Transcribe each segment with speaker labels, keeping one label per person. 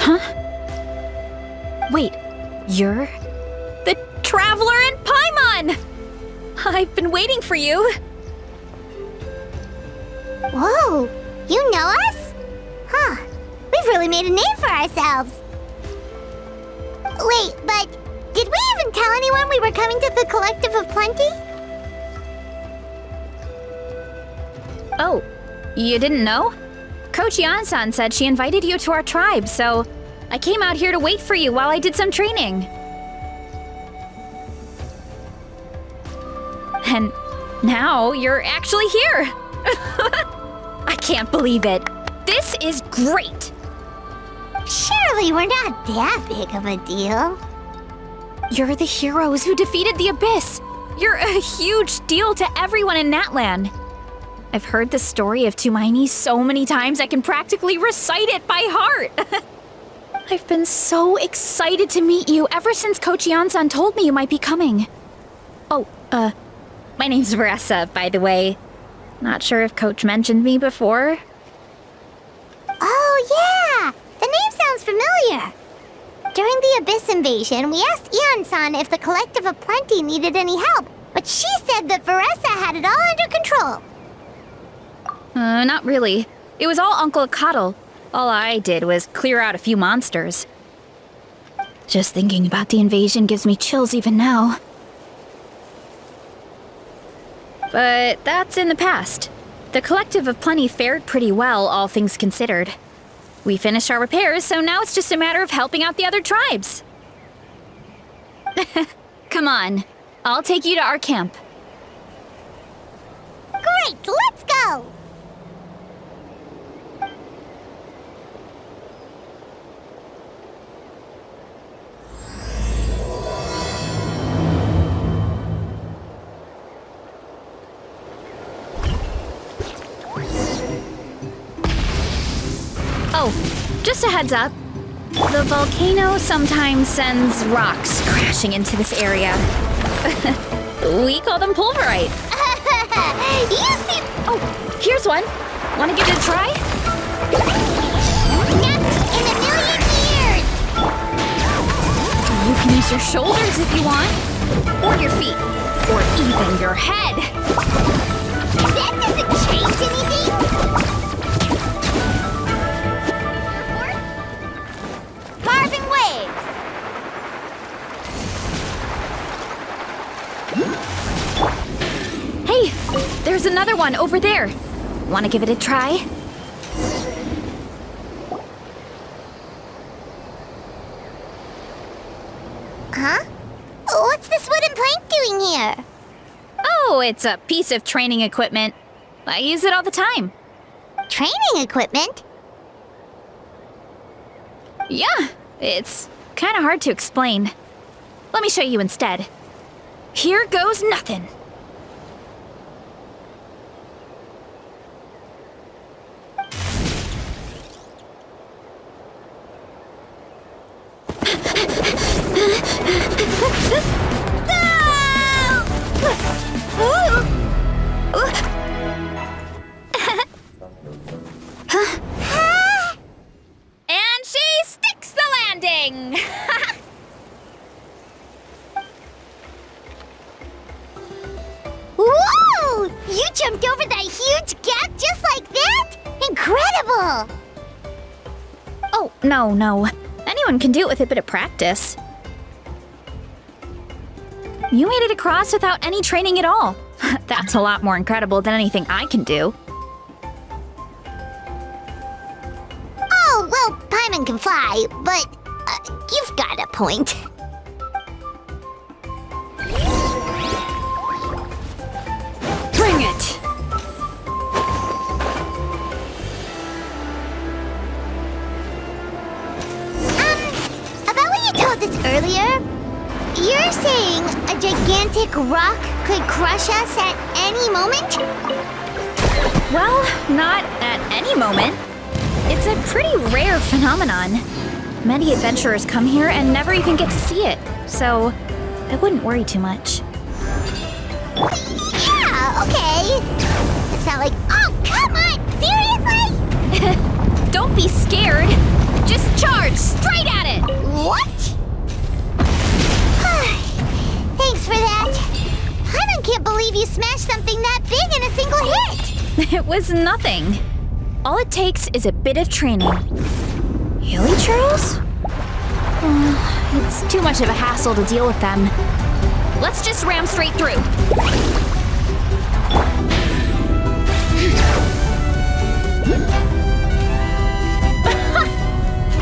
Speaker 1: Huh? Wait, you're the Traveler in Paimon! I've been waiting for you.
Speaker 2: Whoa, you know us? Huh, we've really made a name for ourselves. Wait, but did we even tell anyone we were coming to the Collective of Plenty?
Speaker 1: Oh, you didn't know? Coach Yan-san said she invited you to our tribe, so I came out here to wait for you while I did some training. And now you're actually here. I can't believe it. This is great.
Speaker 2: Surely we're not that big of a deal.
Speaker 1: You're the heroes who defeated the Abyss. You're a huge deal to everyone in Natlan. I've heard the story of Tumaini so many times I can practically recite it by heart. I've been so excited to meet you ever since Coach Yan-san told me you might be coming. Oh, my name's Veresa, by the way. Not sure if Coach mentioned me before.
Speaker 2: Oh, yeah! The name sounds familiar. During the Abyss invasion, we asked Ian-san if the Collective of Plenty needed any help, but she said that Veresa had it all under control.
Speaker 1: Not really. It was all Uncle Akatl. All I did was clear out a few monsters. Just thinking about the invasion gives me chills even now. But that's in the past. The Collective of Plenty fared pretty well, all things considered. We finished our repairs, so now it's just a matter of helping out the other tribes. Come on, I'll take you to our camp.
Speaker 2: Great, let's go!
Speaker 1: Oh, just a heads up. The volcano sometimes sends rocks crashing into this area. We call them pulverite.
Speaker 2: You see...
Speaker 1: Oh, here's one. Want to give it a try?
Speaker 2: Not in a million years!
Speaker 1: You can use your shoulders if you want. Or your feet. Or even your head.
Speaker 2: That doesn't change anything! Carving waves!
Speaker 1: Hey, there's another one over there. Want to give it a try?
Speaker 2: Huh? What's this wooden plank doing here?
Speaker 1: Oh, it's a piece of training equipment. I use it all the time.
Speaker 2: Training equipment?
Speaker 1: Yeah, it's kind of hard to explain. Let me show you instead. Here goes nothing. And she sticks the landing!
Speaker 2: Whoa! You jumped over that huge gap just like that? Incredible!
Speaker 1: Oh, no. Anyone can do it with a bit of practice. You made it across without any training at all. That's a lot more incredible than anything I can do.
Speaker 2: Oh, well, Paimon can fly, but you've got a point.
Speaker 1: Bring it!
Speaker 2: About what you told us earlier, you're saying a gigantic rock could crush us at any moment?
Speaker 1: Well, not at any moment. It's a pretty rare phenomenon. Many adventurers come here and never even get to see it, so I wouldn't worry too much.
Speaker 2: Yeah, okay. It's not like, oh, come on, seriously?
Speaker 1: Don't be scared. Just charge straight at it!
Speaker 2: What? Thanks for that. Paimon can't believe you smashed something that big in a single hit.
Speaker 1: It was nothing. All it takes is a bit of training. Hilly churls? It's too much of a hassle to deal with them. Let's just ram straight through.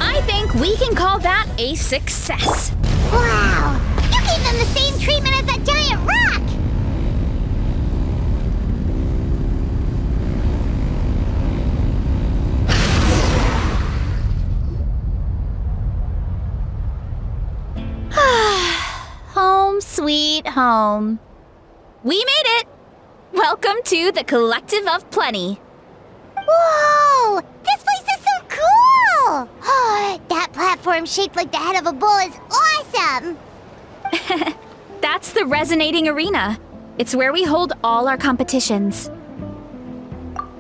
Speaker 1: I think we can call that a success.
Speaker 2: Wow! You gave them the same treatment as that giant rock!
Speaker 1: Home sweet home. We made it! Welcome to the Collective of Plenty.
Speaker 2: Whoa! This place is so cool! That platform shaped like the head of a bull is awesome!
Speaker 1: That's the Resonating Arena. It's where we hold all our competitions.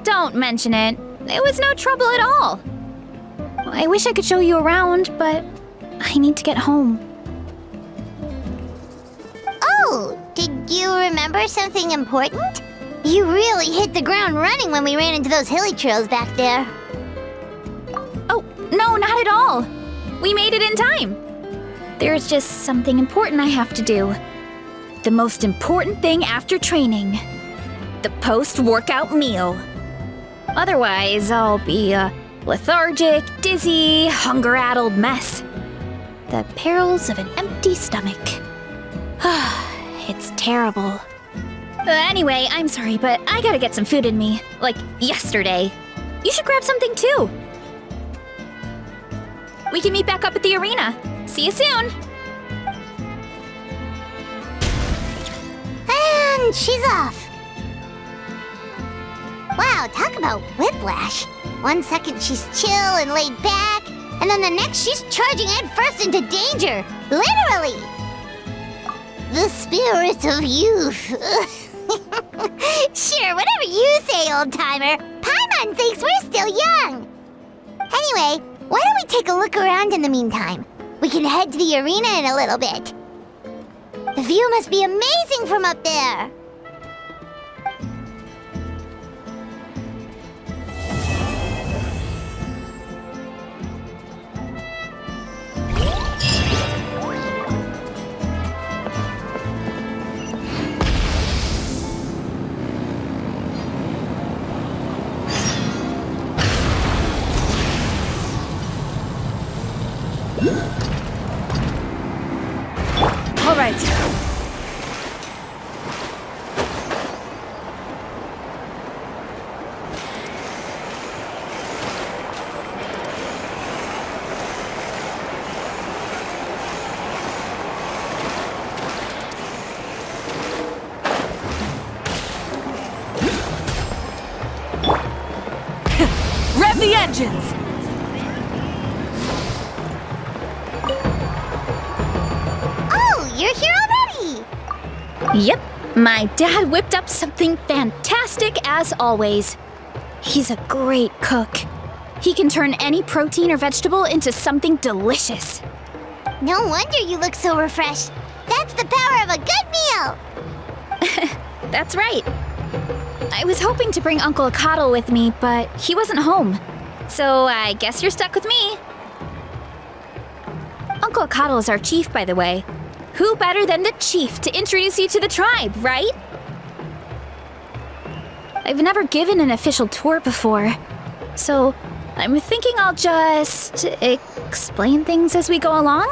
Speaker 1: Don't mention it. It was no trouble at all. I wish I could show you around, but I need to get home.
Speaker 2: Oh, did you remember something important? You really hit the ground running when we ran into those hilly trails back there.
Speaker 1: Oh, no, not at all. We made it in time. There's just something important I have to do. The most important thing after training. The post-workout meal. Otherwise, I'll be a lethargic, dizzy, hunger-addled mess. The perils of an empty stomach. It's terrible. Anyway, I'm sorry, but I gotta get some food in me. Like yesterday. You should grab something too. We can meet back up at the arena. See you soon.
Speaker 2: And she's off. Wow, talk about whiplash. 1 second she's chill and laid back, and then the next she's charging headfirst into danger. Literally. The spirit of youth. Sure, whatever you say, old-timer. Paimon thinks we're still young. Anyway, why don't we take a look around in the meantime? We can head to the arena in a little bit. The view must be amazing from up there.
Speaker 1: All right. Rev the engines!
Speaker 2: You're here already!
Speaker 1: Yep, my dad whipped up something fantastic as always. He's a great cook. He can turn any protein or vegetable into something delicious.
Speaker 2: No wonder you look so refreshed. That's the power of a good meal!
Speaker 1: That's right. I was hoping to bring Uncle Akatl with me, but he wasn't home. So I guess you're stuck with me. Uncle Akatl is our chief, by the way. Who better than the chief to introduce you to the tribe, right? I've never given an official tour before, so I'm thinking I'll just explain things as we go along.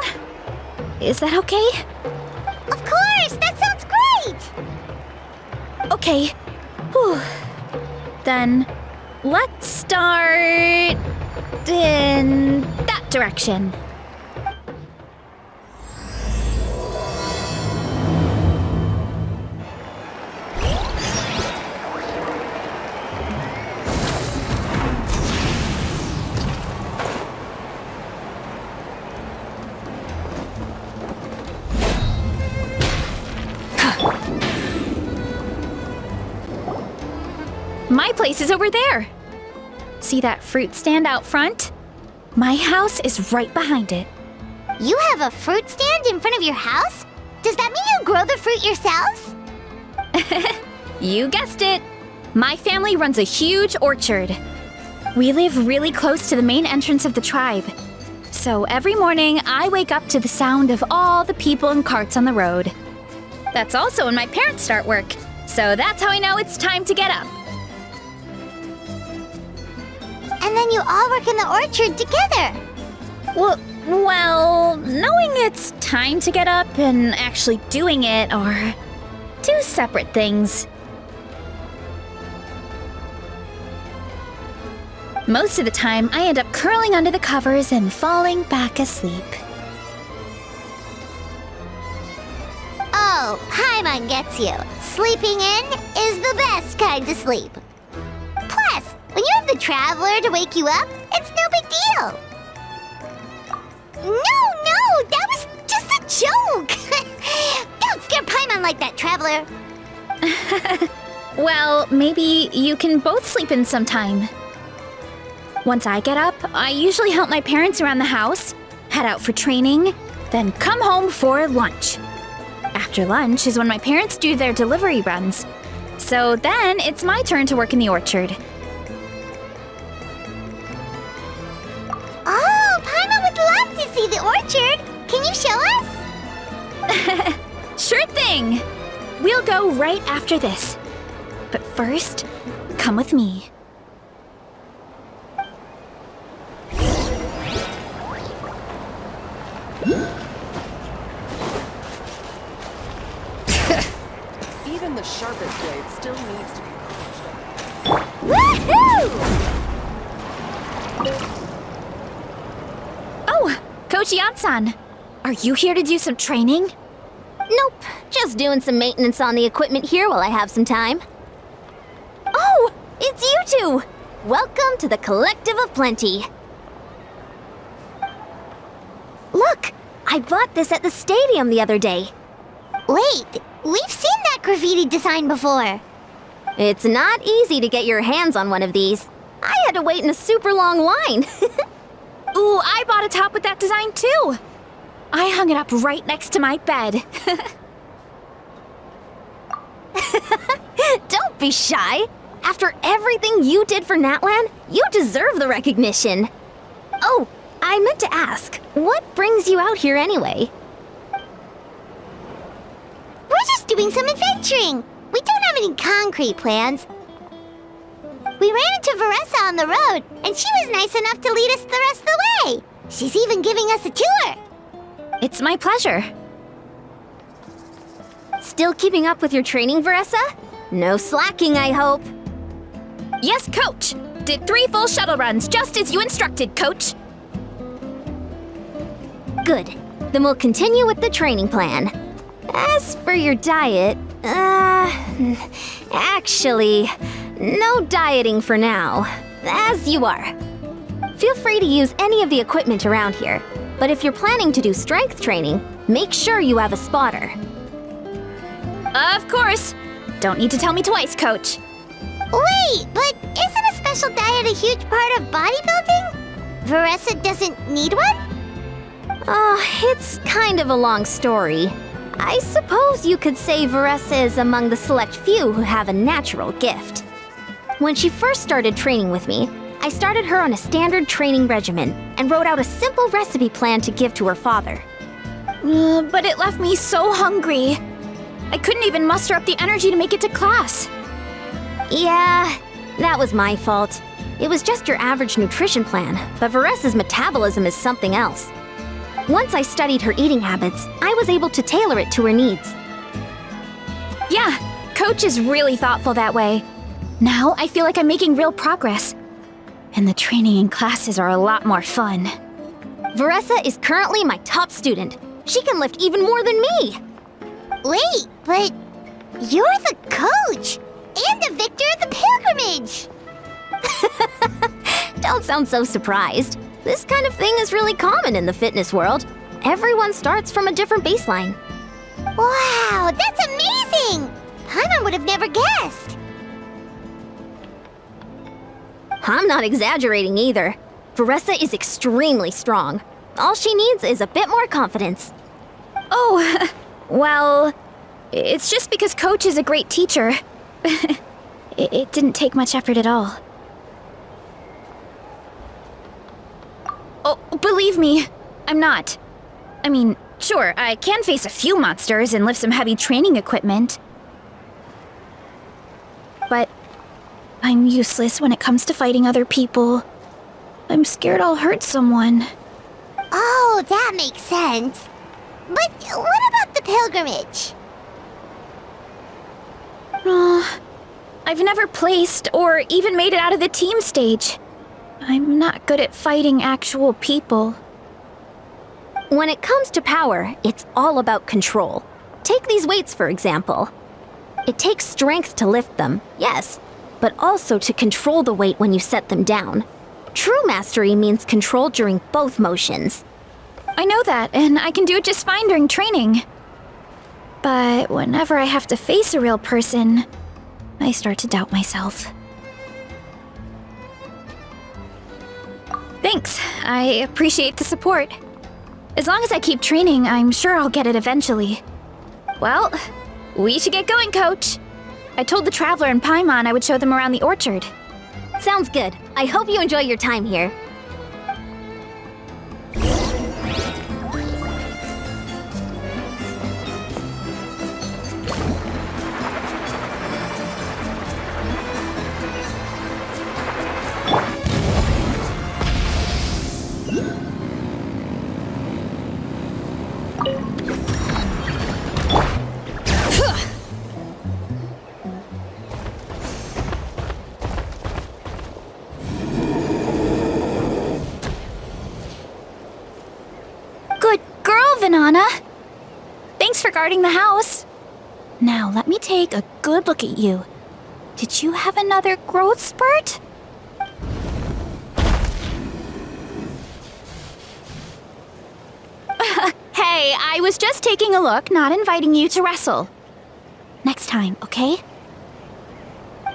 Speaker 1: Is that okay?
Speaker 2: Of course! That sounds great!
Speaker 1: Okay. Whew. Then let's start in that direction. My place is over there. See that fruit stand out front? My house is right behind it.
Speaker 2: You have a fruit stand in front of your house? Does that mean you grow the fruit yourselves?
Speaker 1: You guessed it. My family runs a huge orchard. We live really close to the main entrance of the tribe. So every morning, I wake up to the sound of all the people and carts on the road. That's also when my parents start work. So that's how I know it's time to get up.
Speaker 2: And then you all work in the orchard together.
Speaker 1: Well, knowing it's time to get up and actually doing it are two separate things. Most of the time, I end up curling under the covers and falling back asleep.
Speaker 2: Oh, Paimon gets you. Sleeping in is the best kind of sleep. Plus, when you have the Traveler to wake you up, it's no big deal. No, that was just a joke. Don't scare Paimon like that, Traveler.
Speaker 1: Well, maybe you can both sleep in sometime. Once I get up, I usually help my parents around the house, head out for training, then come home for lunch. After lunch is when my parents do their delivery runs. So then it's my turn to work in the orchard.
Speaker 2: Oh, Paimon would love to see the orchard. Can you show us?
Speaker 1: Sure thing! We'll go right after this. But first, come with me.
Speaker 3: Even the sharpest blade still needs to be polished.
Speaker 2: Woohoo!
Speaker 1: Oh, Coach Yansan, are you here to do some training?
Speaker 4: Nope, just doing some maintenance on the equipment here while I have some time. Oh, it's you two! Welcome to the Collective of Plenty. Look, I bought this at the stadium the other day.
Speaker 2: Wait, we've seen that graffiti design before.
Speaker 4: It's not easy to get your hands on one of these. I had to wait in a super long line.
Speaker 1: Ooh, I bought a top with that design too. I hung it up right next to my bed.
Speaker 4: Don't be shy. After everything you did for Natlan, you deserve the recognition. Oh, I meant to ask, what brings you out here anyway?
Speaker 2: We're just doing some adventuring. We don't have any concrete plans. We ran into Veresa on the road, and she was nice enough to lead us the rest of the way. She's even giving us a tour.
Speaker 1: It's my pleasure.
Speaker 4: Still keeping up with your training, Veresa? No slacking, I hope.
Speaker 1: Yes, Coach. Did 3 full shuttle runs, just as you instructed, Coach.
Speaker 4: Good. Then we'll continue with the training plan. As for your diet, actually, no dieting for now. As you are. Feel free to use any of the equipment around here, but if you're planning to do strength training, make sure you have a spotter.
Speaker 1: Of course. Don't need to tell me twice, Coach.
Speaker 2: Wait, but isn't a special diet a huge part of bodybuilding? Veresa doesn't need one?
Speaker 4: Oh, it's kind of a long story. I suppose you could say Veresa is among the select few who have a natural gift. When she first started training with me, I started her on a standard training regimen and wrote out a simple recipe plan to give to her father.
Speaker 1: But it left me so hungry. I couldn't even muster up the energy to make it to class.
Speaker 4: Yeah, that was my fault. It was just your average nutrition plan, but Veresa's metabolism is something else. Once I studied her eating habits, I was able to tailor it to her needs.
Speaker 1: Yeah, Coach is really thoughtful that way. Now I feel like I'm making real progress. And the training and classes are a lot more fun.
Speaker 4: Veresa is currently my top student. She can lift even more than me.
Speaker 2: Wait, but you're the coach and the victor of the pilgrimage.
Speaker 4: Don't sound so surprised. This kind of thing is really common in the fitness world. Everyone starts from a different baseline.
Speaker 2: Wow, that's amazing! Paimon would have never guessed.
Speaker 4: I'm not exaggerating either. Veresa is extremely strong. All she needs is a bit more confidence.
Speaker 1: Oh, well, it's just because Coach is a great teacher. It didn't take much effort at all. Oh, believe me, I'm not. I mean, sure, I can face a few monsters and lift some heavy training equipment. But I'm useless when it comes to fighting other people. I'm scared I'll hurt someone.
Speaker 2: Oh, that makes sense. But what about the pilgrimage?
Speaker 1: I've never placed or even made it out of the team stage. I'm not good at fighting actual people.
Speaker 4: When it comes to power, it's all about control. Take these weights, for example. It takes strength to lift them, yes, but also to control the weight when you set them down. True mastery means control during both motions.
Speaker 1: I know that, and I can do it just fine during training. But whenever I have to face a real person, I start to doubt myself. Thanks, I appreciate the support. As long as I keep training, I'm sure I'll get it eventually. Well, we should get going, Coach. I told the Traveler and Paimon I would show them around the orchard.
Speaker 4: Sounds good. I hope you enjoy your time here.
Speaker 1: Vanana. Thanks for guarding the house. Now, let me take a good look at you. Did you have another growth spurt? Hey, I was just taking a look, not inviting you to wrestle. Next time, okay?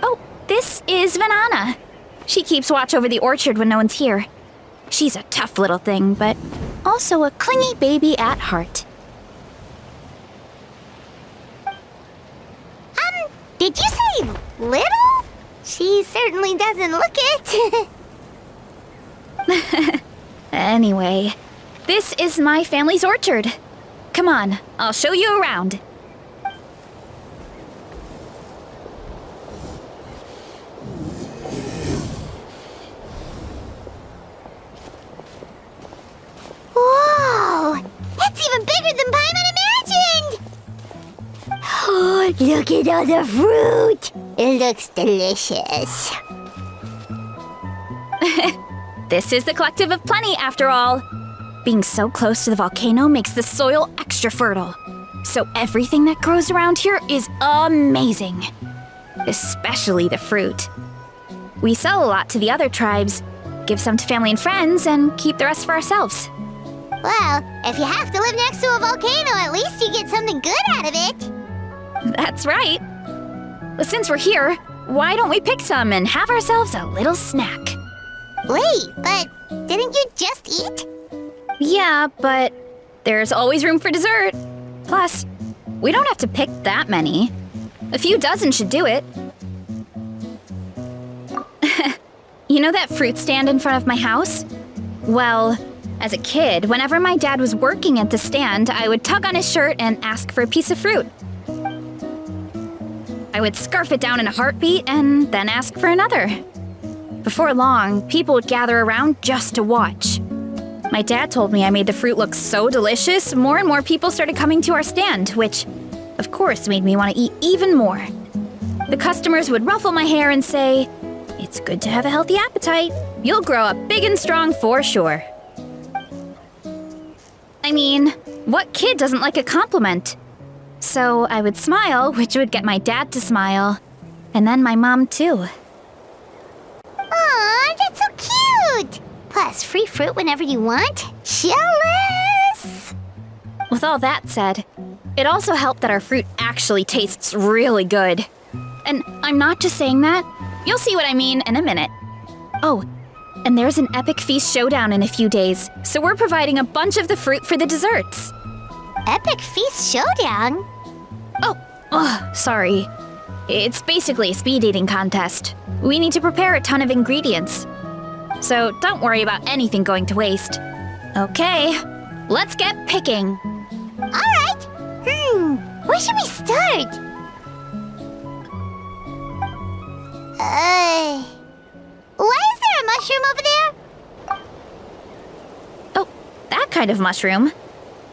Speaker 1: Oh, this is Vanana. She keeps watch over the orchard when no one's here. She's a tough little thing, but also a clingy baby at heart.
Speaker 2: Did you say little? She certainly doesn't look it.
Speaker 1: Anyway, this is my family's orchard. Come on, I'll show you around.
Speaker 2: Whoa! It's even bigger than Paimon imagined! Oh, look at all the fruit! It looks delicious.
Speaker 1: This is the Collective of Plenty, after all. Being so close to the volcano makes the soil extra fertile. So everything that grows around here is amazing. Especially the fruit. We sell a lot to the other tribes, give some to family and friends, and keep the rest for ourselves.
Speaker 2: Well, if you have to live next to a volcano, at least you get something good out of it.
Speaker 1: That's right. Well, since we're here, why don't we pick some and have ourselves a little snack?
Speaker 2: Wait, but didn't you just eat?
Speaker 1: Yeah, but there's always room for dessert. Plus, we don't have to pick that many. A few dozen should do it. You know that fruit stand in front of my house? Well, as a kid, whenever my dad was working at the stand, I would tug on his shirt and ask for a piece of fruit. I would scarf it down in a heartbeat and then ask for another. Before long, people would gather around just to watch. My dad told me I made the fruit look so delicious, more and more people started coming to our stand, which, of course, made me want to eat even more. The customers would ruffle my hair and say, "It's good to have a healthy appetite. You'll grow up big and strong for sure." I mean, what kid doesn't like a compliment? So I would smile, which would get my dad to smile, and then my mom too.
Speaker 2: Aw, that's so cute! Plus, free fruit whenever you want. Jealous!
Speaker 1: With all that said, it also helped that our fruit actually tastes really good. And I'm not just saying that. You'll see what I mean in a minute. Oh, And there's an epic feast showdown in a few days, so we're providing a bunch of the fruit for the desserts.
Speaker 2: Epic Feast Showdown?
Speaker 1: Oh, sorry. It's basically a speed eating contest. We need to prepare a ton of ingredients. So don't worry about anything going to waste. Okay, let's get picking.
Speaker 2: Alright. Where should we start? Why is there a mushroom over there?
Speaker 1: Oh, that kind of mushroom.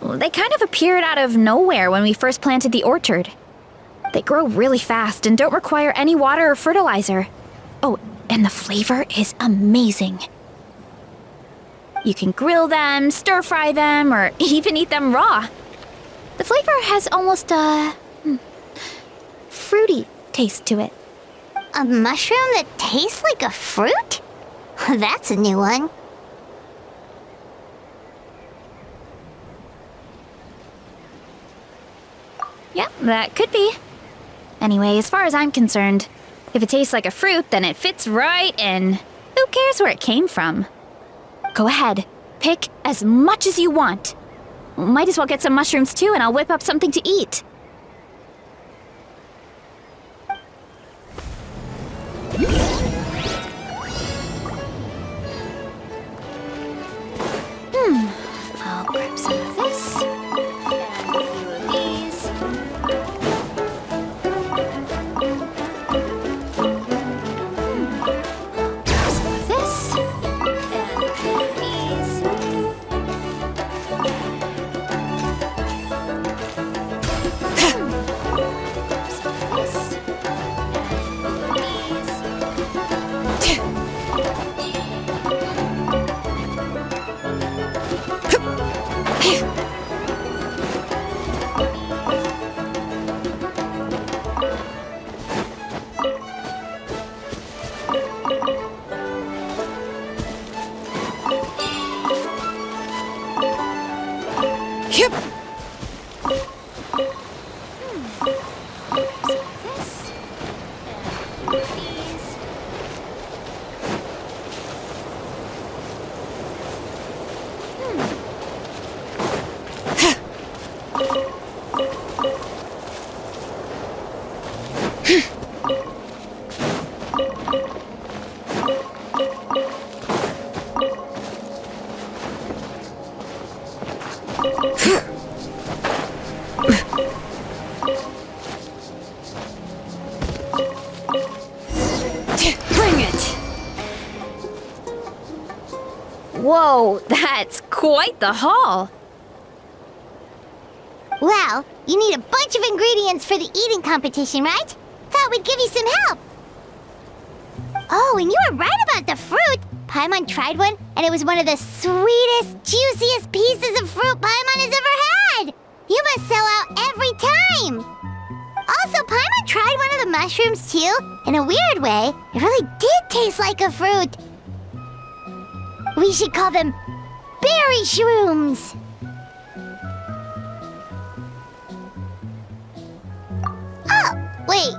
Speaker 1: They kind of appeared out of nowhere when we first planted the orchard. They grow really fast and don't require any water or fertilizer. Oh, and the flavor is amazing. You can grill them, stir-fry them, or even eat them raw. The flavor has almost a fruity taste to it.
Speaker 2: A mushroom that tastes like a fruit? That's a new one.
Speaker 1: Yeah, that could be. Anyway, as far as I'm concerned, if it tastes like a fruit, then it fits right in. Who cares where it came from? Go ahead, pick as much as you want. Might as well get some mushrooms too, and I'll whip up something to eat. I'll grab some of this, and a few of these. Grab some of this, and a few of these. Grab some of this, and a few of these. Bring it! Whoa, that's quite the haul.
Speaker 2: Well, you need a bunch of ingredients for the eating competition, right? Thought we'd give you some help. Oh, and you were right about the fruit. Paimon tried one, and it was one of the sweetest, juiciest pieces of fruit Paimon has ever had. You must sell out every time. Also, Paimon tried one of the mushrooms too. In a weird way, it really did taste like a fruit. We should call them berry shrooms. Oh, wait.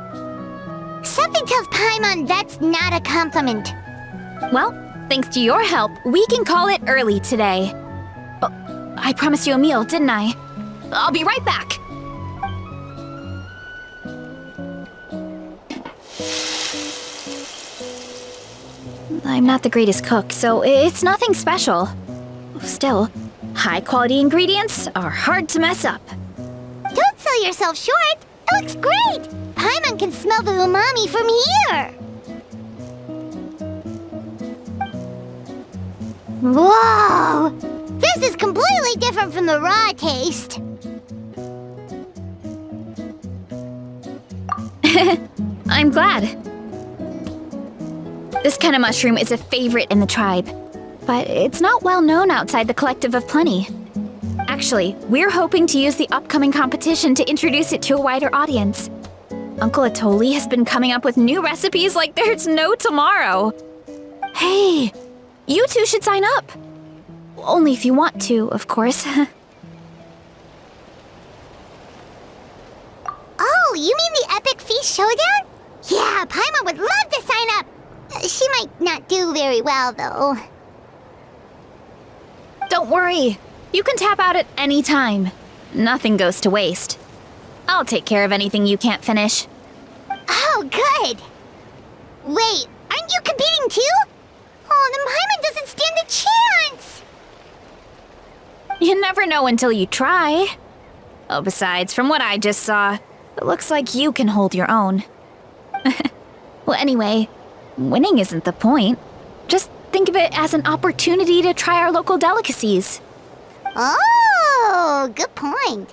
Speaker 2: Something tells Paimon that's not a compliment.
Speaker 1: Well, thanks to your help, we can call it early today. Oh, I promised you a meal, didn't I? I'll be right back. I'm not the greatest cook, so it's nothing special. Still, high-quality ingredients are hard to mess up.
Speaker 2: Don't sell yourself short. It looks great. Paimon can smell the umami from here. Whoa! This is completely different from the raw taste.
Speaker 1: I'm glad. This kind of mushroom is a favorite in the tribe, but it's not well known outside the Collective of Plenty. Actually, we're hoping to use the upcoming competition to introduce it to a wider audience. Uncle Atoli has been coming up with new recipes like there's no tomorrow. Hey, you two should sign up. Only if you want to, of course.
Speaker 2: Oh, you mean the Epic Feast Showdown? Yeah, Paimon would love to sign up. She might not do very well, though.
Speaker 1: Don't worry. You can tap out at any time. Nothing goes to waste. I'll take care of anything you can't finish.
Speaker 2: Oh, good. Wait, aren't you competing too? Oh, then Paimon doesn't stand a chance.
Speaker 1: You never know until you try. Oh, besides, from what I just saw, it looks like you can hold your own. Well, anyway, winning isn't the point. Just think of it as an opportunity to try our local delicacies.
Speaker 2: Oh, good point.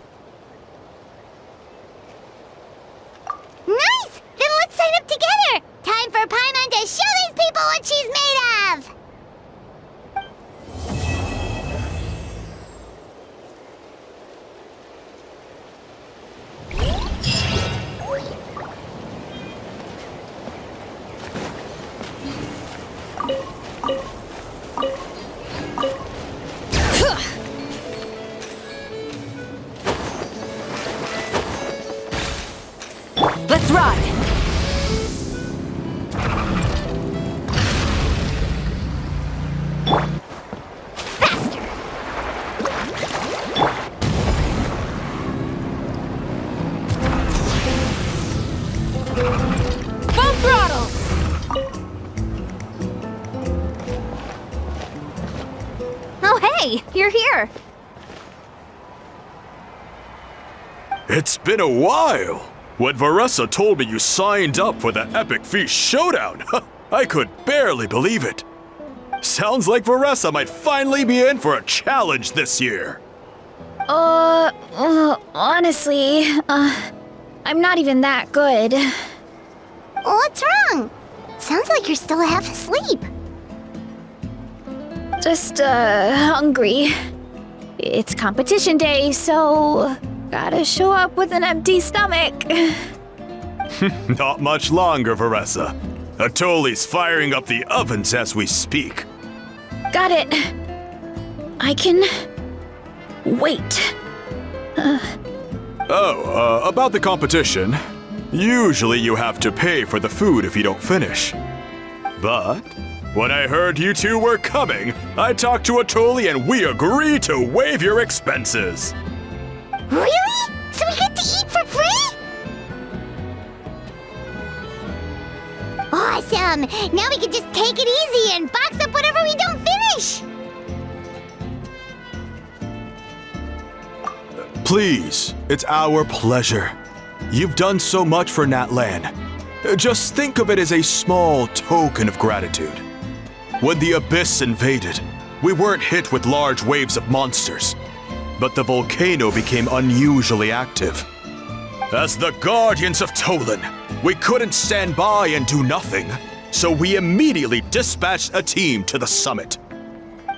Speaker 2: Nice! Then let's sign up together! Time for Paimon to show these people what she's made of!
Speaker 3: Let's ride!
Speaker 2: Faster!
Speaker 3: Full throttle!
Speaker 4: Oh, hey, you're here.
Speaker 5: It's been a while. When Veresa told me you signed up for the Epic Feast Showdown, I could barely believe it. Sounds like Veresa might finally be in for a challenge this year.
Speaker 1: Honestly, I'm not even that good.
Speaker 2: What's wrong? Sounds like you're still half asleep.
Speaker 1: Just, hungry. It's competition day, so gotta show up with an empty stomach.
Speaker 5: Not much longer, Veresa. Atoli's firing up the ovens as we speak.
Speaker 1: Got it. I can wait.
Speaker 5: About the competition. Usually you have to pay for the food if you don't finish. But when I heard you two were coming, I talked to Atoli and we agreed to waive your expenses.
Speaker 2: Really? So we get to eat for free? Awesome! Now we can just take it easy and box up whatever we don't finish!
Speaker 5: Please, it's our pleasure. You've done so much for Natlan. Just think of it as a small token of gratitude. When the Abyss invaded, we weren't hit with large waves of monsters, but the volcano became unusually active. As the Guardians of Tolan, we couldn't stand by and do nothing, so we immediately dispatched a team to the summit.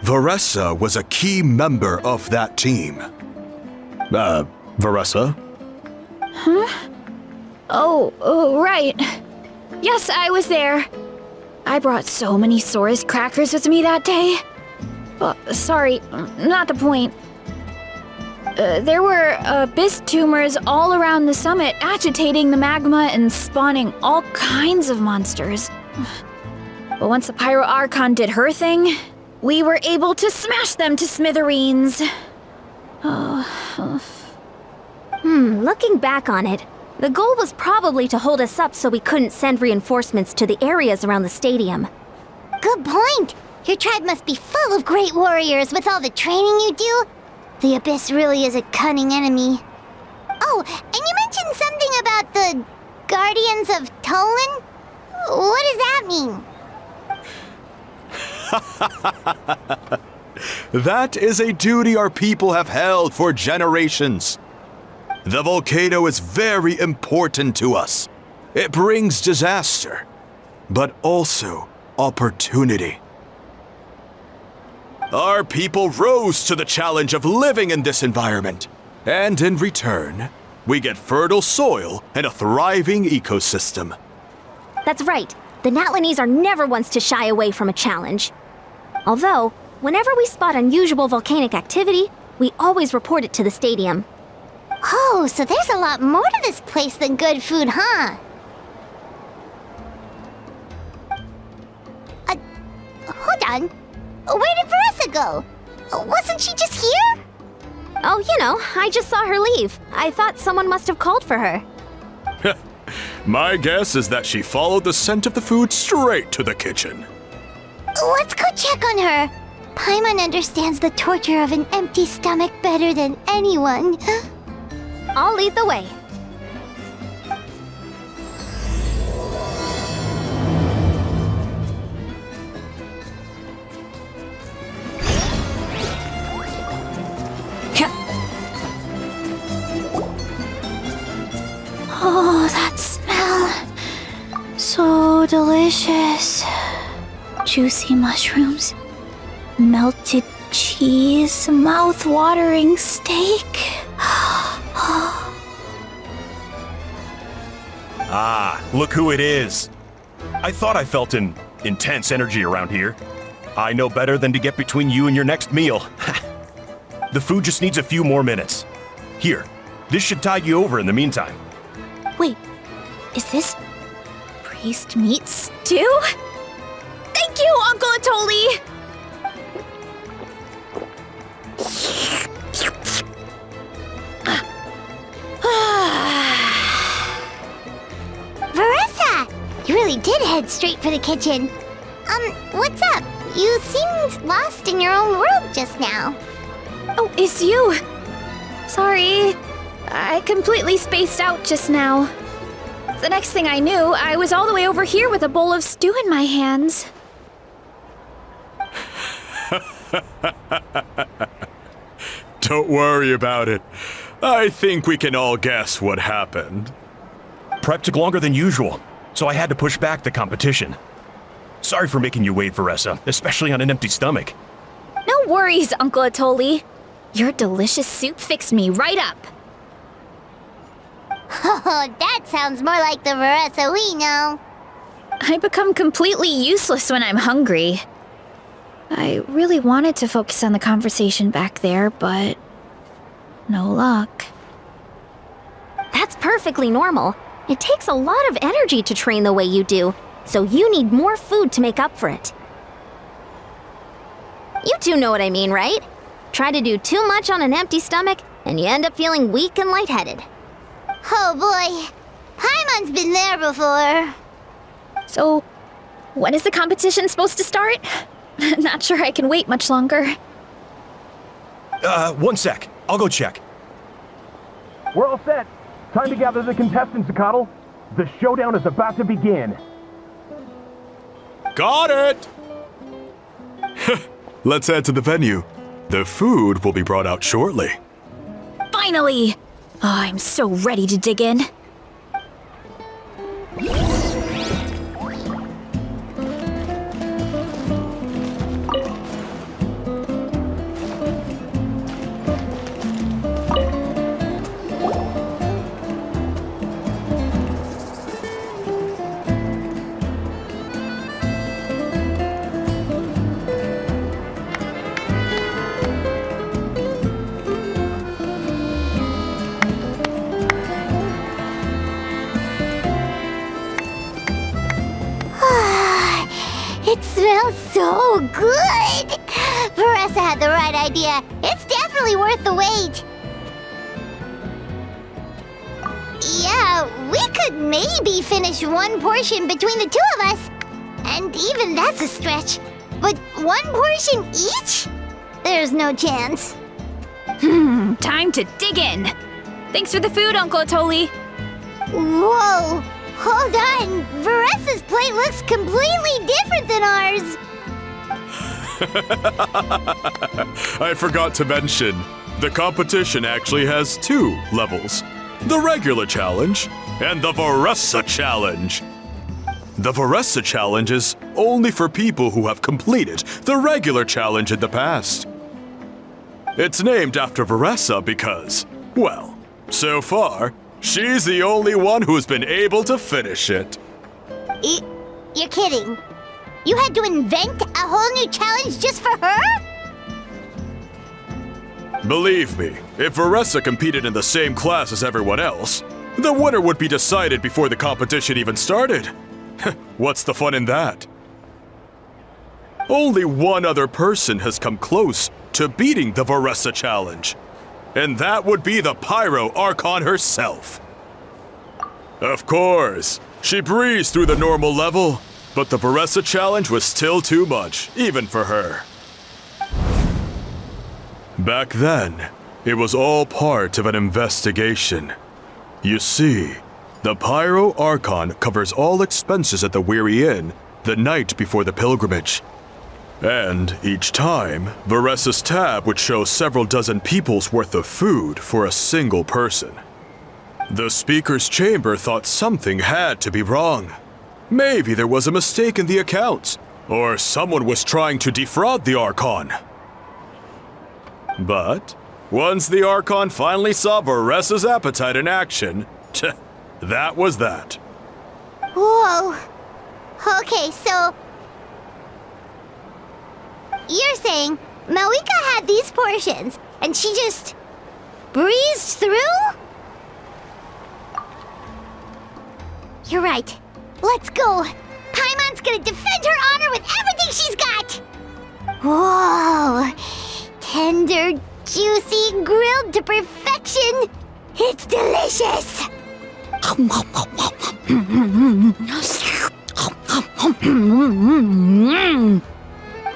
Speaker 5: Veresa was a key member of that team. Veresa?
Speaker 1: Oh, right. Yes, I was there. I brought so many Sora's crackers with me that day. Sorry, not the point. There were abyss tumors all around the summit, agitating the magma and spawning all kinds of monsters. But once the Pyro Archon did her thing, we were able to smash them to smithereens.
Speaker 4: Looking back on it, the goal was probably to hold us up so we couldn't send reinforcements to the areas around the stadium.
Speaker 2: Good point! Your tribe must be full of great warriors with all the training you do. The Abyss really is a cunning enemy. Oh, and you mentioned something about the Guardians of Tolan? What does that mean?
Speaker 5: That is a duty our people have held for generations. The volcano is very important to us. It brings disaster, but also opportunity. Our people rose to the challenge of living in this environment, and in return, we get fertile soil and a thriving ecosystem.
Speaker 4: That's right. The Natlanese are never ones to shy away from a challenge. Although, whenever we spot unusual volcanic activity, we always report it to the stadium.
Speaker 2: Oh, so there's a lot more to this place than good food, huh? done. Where did Veresa go? Wasn't she just here?
Speaker 4: Oh, you know, I just saw her leave. I thought someone must have called for her.
Speaker 5: My guess is that she followed the scent of the food straight to the kitchen.
Speaker 2: Let's go check on her. Paimon understands the torture of an empty stomach better than anyone.
Speaker 4: I'll lead the way.
Speaker 1: Oh, that smell. So delicious. Juicy mushrooms, melted cheese, mouth-watering steak.
Speaker 6: Ah, look who it is. I thought I felt an intense energy around here. I know better than to get between you and your next meal. The food just needs a few more minutes. Here, this should tide you over in the meantime.
Speaker 1: Wait, is this priest meat stew? Thank you, Uncle Atoli!
Speaker 2: Veresa! You really did head straight for the kitchen. What's up? You seemed lost in your own world just now.
Speaker 1: Oh, it's you! Sorry, I completely spaced out just now. The next thing I knew, I was all the way over here with a bowl of stew in my hands.
Speaker 5: Don't worry about it. I think we can all guess what happened.
Speaker 6: Prep took longer than usual, so I had to push back the competition. Sorry for making you wait, Veresa, especially on an empty stomach.
Speaker 1: No worries, Uncle Atoli. Your delicious soup fixed me right up.
Speaker 2: Oh, that sounds more like the Veresa we know.
Speaker 1: I become completely useless when I'm hungry. I really wanted to focus on the conversation back there, but no luck.
Speaker 4: That's perfectly normal. It takes a lot of energy to train the way you do, so you need more food to make up for it. You two know what I mean, right? Try to do too much on an empty stomach, and you end up feeling weak and lightheaded.
Speaker 2: Oh boy, Paimon's been there before.
Speaker 1: So, when is the competition supposed to start? Not sure I can wait much longer.
Speaker 6: One sec. I'll go check.
Speaker 7: We're all set. Time to gather the contestants, Zakatl. The showdown is about to begin.
Speaker 5: Got it! Let's head to the venue. The food will be brought out shortly.
Speaker 1: Finally! Oh, I'm so ready to dig in.
Speaker 2: It smells so good! Veresa had the right idea. It's definitely worth the wait. Yeah, we could maybe finish one portion between the two of us. And even that's a stretch. But one portion each? There's no chance.
Speaker 1: Time to dig in. Thanks for the food, Uncle Atoli.
Speaker 2: Whoa! Hold on! Veresa's plate looks completely different than ours!
Speaker 5: I forgot to mention, the competition actually has 2 levels. The regular challenge and the Veresa challenge. The Veresa challenge is only for people who have completed the regular challenge in the past. It's named after Veresa because, well, so far, she's the only one who's been able to finish it.
Speaker 2: You're kidding. You had to invent a whole new challenge just for her?
Speaker 5: Believe me, if Veresa competed in the same class as everyone else, the winner would be decided before the competition even started. What's the fun in that? Only one other person has come close to beating the Veresa challenge, and that would be the Pyro Archon herself. Of course, she breezed through the normal level, but the Veresa challenge was still too much, even for her. Back then, it was all part of an investigation. You see, the Pyro Archon covers all expenses at the Weary Inn the night before the pilgrimage. And each time, Veresa's tab would show several dozen people's worth of food for a single person. The speaker's chamber thought something had to be wrong. Maybe there was a mistake in the accounts, or someone was trying to defraud the Archon. But once the Archon finally saw Veresa's appetite in action, that was that.
Speaker 2: Whoa. Okay, so you're saying Malika had these portions and she just breezed through? You're right. Let's go. Paimon's gonna defend her honor with everything she's got. Whoa. Tender, juicy, grilled to perfection. It's delicious.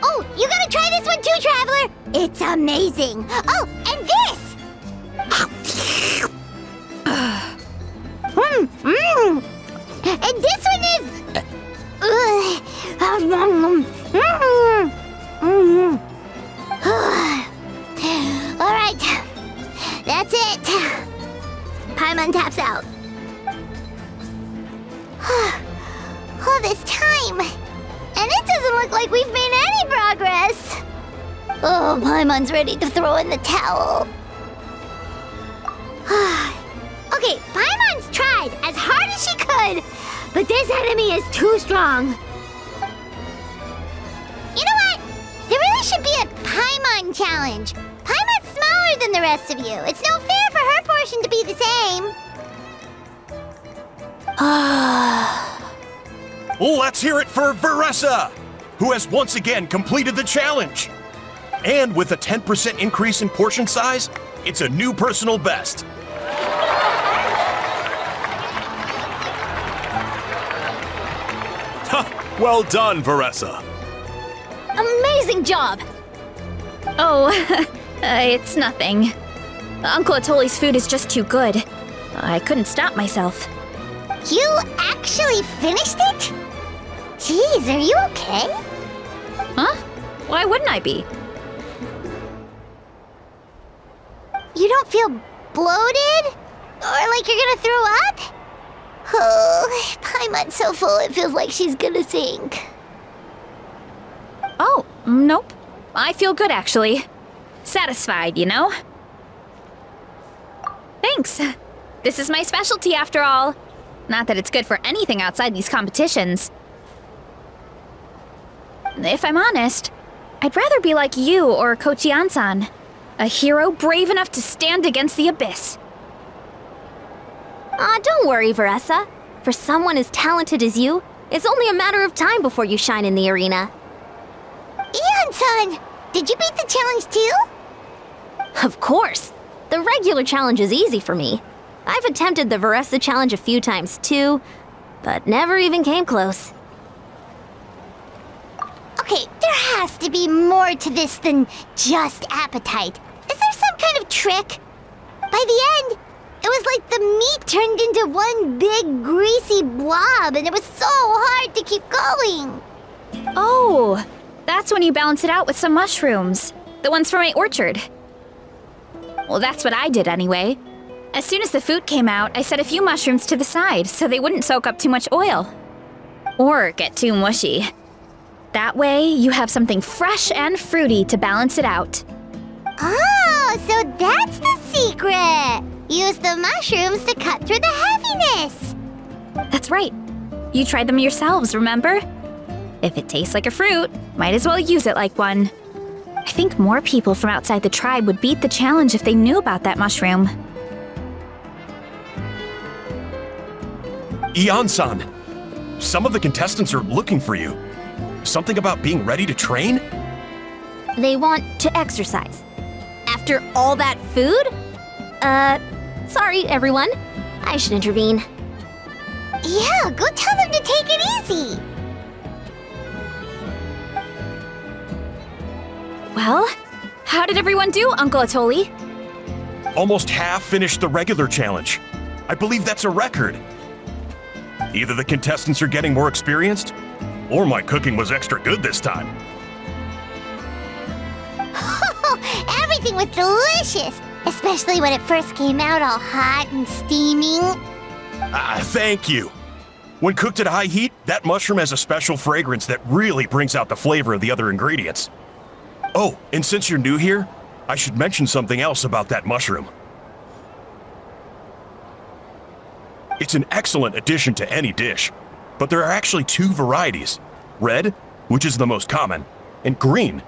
Speaker 2: Oh, you gotta try this one too, Traveler! It's amazing! Oh, and this! And this one is... Alright, that's it. Paimon taps out. All this time, and it doesn't look like we've made any progress. Oh, Paimon's ready to throw in the towel. Okay, Paimon's tried as hard as she could, but this enemy is too strong. You know what? There really should be a Paimon challenge. Paimon's smaller than the rest of you. It's no fair for her portion to be the same.
Speaker 6: Let's hear it for Veresa, who has once again completed the challenge. And with a 10% increase in portion size, it's a new personal best.
Speaker 5: Well done, Veresa.
Speaker 4: Amazing job!
Speaker 1: Oh, it's nothing. Uncle Atoli's food is just too good. I couldn't stop myself.
Speaker 2: You actually finished it? Jeez, are you okay?
Speaker 1: Huh? Why wouldn't I be?
Speaker 2: You don't feel bloated? Or like you're gonna throw up? Oh, Paimon's so full it feels like she's gonna sink.
Speaker 1: Oh, nope. I feel good, actually. Satisfied, you know? Thanks. This is my specialty, after all. Not that it's good for anything outside these competitions. If I'm honest, I'd rather be like you or Kochian-san. A hero brave enough to stand against the abyss.
Speaker 4: Don't worry, Veresa. For someone as talented as you, it's only a matter of time before you shine in the arena.
Speaker 2: Ian-san, did you beat the challenge too?
Speaker 4: Of course. The regular challenge is easy for me. I've attempted the Veresa challenge a few times too, but never even came close.
Speaker 2: Okay, there has to be more to this than just appetite. Is there some kind of trick? By the end, it was like the meat turned into one big greasy blob and it was so hard to keep going.
Speaker 1: Oh, that's when you balance it out with some mushrooms. The ones from my orchard. Well, that's what I did anyway. As soon as the food came out, I set a few mushrooms to the side so they wouldn't soak up too much oil. Or get too mushy. That way, you have something fresh and fruity to balance it out.
Speaker 2: Oh, so that's the secret! Use the mushrooms to cut through the heaviness!
Speaker 1: That's right. You tried them yourselves, remember? If it tastes like a fruit, might as well use it like one. I think more people from outside the tribe would beat the challenge if they knew about that mushroom.
Speaker 6: Ian-san, some of the contestants are looking for you. Something about being ready to train?
Speaker 4: They want to exercise. After all that food? Sorry, everyone. I should intervene.
Speaker 2: Yeah, go tell them to take it easy.
Speaker 1: Well, how did everyone do, Uncle Atoli?
Speaker 6: Almost half finished the regular challenge. I believe that's a record. Either the contestants are getting more experienced, or my cooking was extra good this time.
Speaker 2: Everything was delicious, especially when it first came out all hot and steaming.
Speaker 6: Thank you. When cooked at high heat, that mushroom has a special fragrance that really brings out the flavor of the other ingredients. Oh, and since you're new here, I should mention something else about that mushroom. It's an excellent addition to any dish, but there are actually two varieties. Red, which is the most common, and green.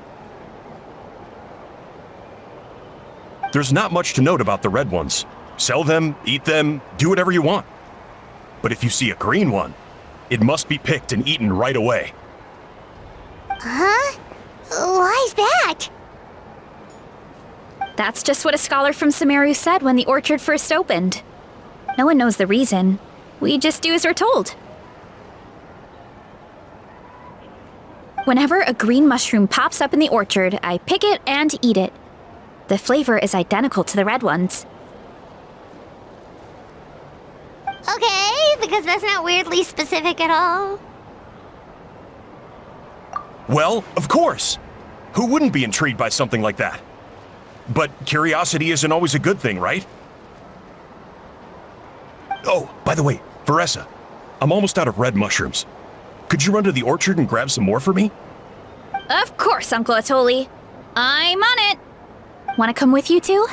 Speaker 6: There's not much to note about the red ones. Sell them, eat them, do whatever you want. But if you see a green one, it must be picked and eaten right away.
Speaker 2: Huh? Why's that?
Speaker 1: That's just what a scholar from Sumeru said when the orchard first opened. No one knows the reason. We just do as we're told. Whenever a green mushroom pops up in the orchard, I pick it and eat it. The flavor is identical to the red ones.
Speaker 2: Okay, because that's not weirdly specific at all.
Speaker 6: Well, of course. Who wouldn't be intrigued by something like that? But curiosity isn't always a good thing, right? Oh, by the way, Veresa, I'm almost out of red mushrooms. Could you run to the orchard and grab some more for me?
Speaker 1: Of course, Uncle Atoli. I'm on it. Want to come with you too?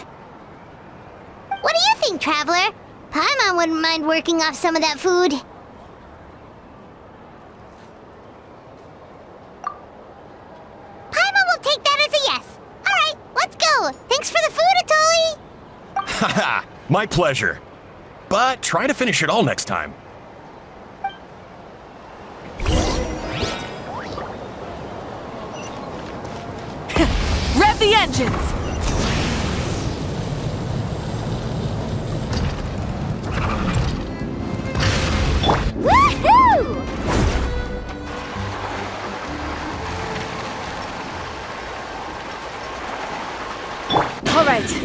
Speaker 2: What do you think, Traveler? Paimon wouldn't mind working off some of that food. Paimon will take that as a yes. Alright, let's go. Thanks for the food, Atoli.
Speaker 6: Haha, my pleasure. But try to finish it all next time.
Speaker 3: Rev the engines!
Speaker 2: Woohoo!
Speaker 3: All right.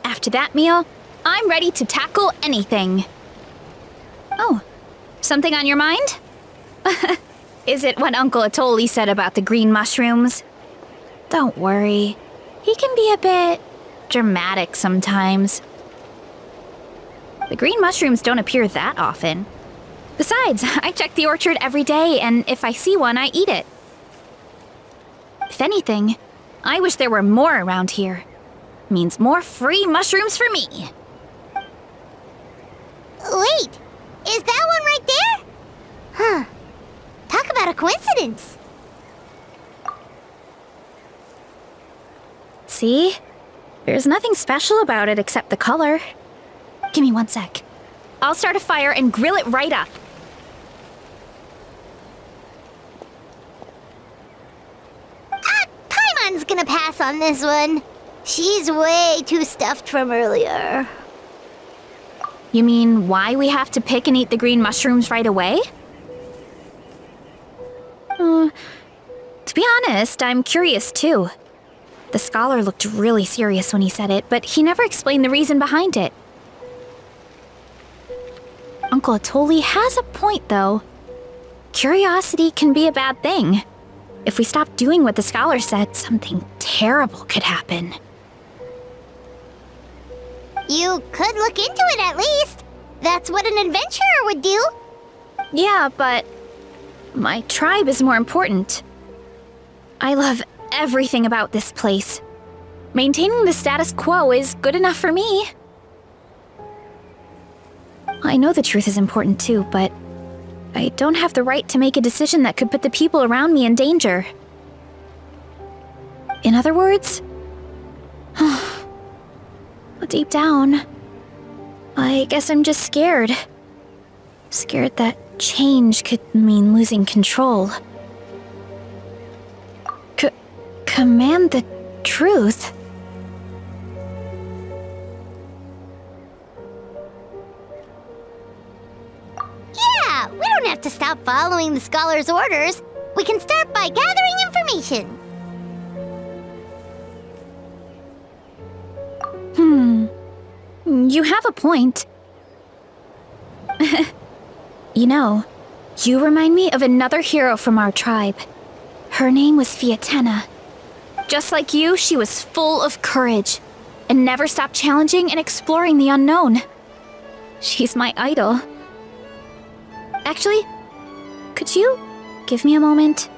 Speaker 1: After that meal, I'm ready to tackle anything. Oh, something on your mind? Is it what Uncle Atoli said about the green mushrooms? Don't worry. He can be a bit dramatic sometimes. The green mushrooms don't appear that often. Besides, I check the orchard every day, and if I see one, I eat it. If anything, I wish there were more around here. Means more free mushrooms for me.
Speaker 2: Wait, is that one right there? Huh. Talk about a coincidence.
Speaker 1: See? There's nothing special about it except the color. Give me 1 sec. I'll start a fire and grill it right up.
Speaker 2: Paimon's gonna pass on this one. She's way too stuffed from earlier.
Speaker 1: You mean why we have to pick and eat the green mushrooms right away? To be honest, I'm curious too. The scholar looked really serious when he said it, but he never explained the reason behind it. Uncle Atoli has a point, though. Curiosity can be a bad thing. If we stop doing what the scholar said, something terrible could happen.
Speaker 2: You could look into it at least. That's what an adventurer would do.
Speaker 1: Yeah, but my tribe is more important. I love everything about this place. Maintaining the status quo is good enough for me. I know the truth is important too, but I don't have the right to make a decision that could put the people around me in danger. In other words, deep down, I guess I'm just scared. Scared that change could mean losing control. Command the truth?
Speaker 2: Yeah, we don't have to stop following the scholar's orders. We can start by gathering information.
Speaker 1: You have a point. You know, you remind me of another hero from our tribe. Her name was Fiatena. Just like you, she was full of courage and never stopped challenging and exploring the unknown. She's my idol. Actually, could you give me a moment?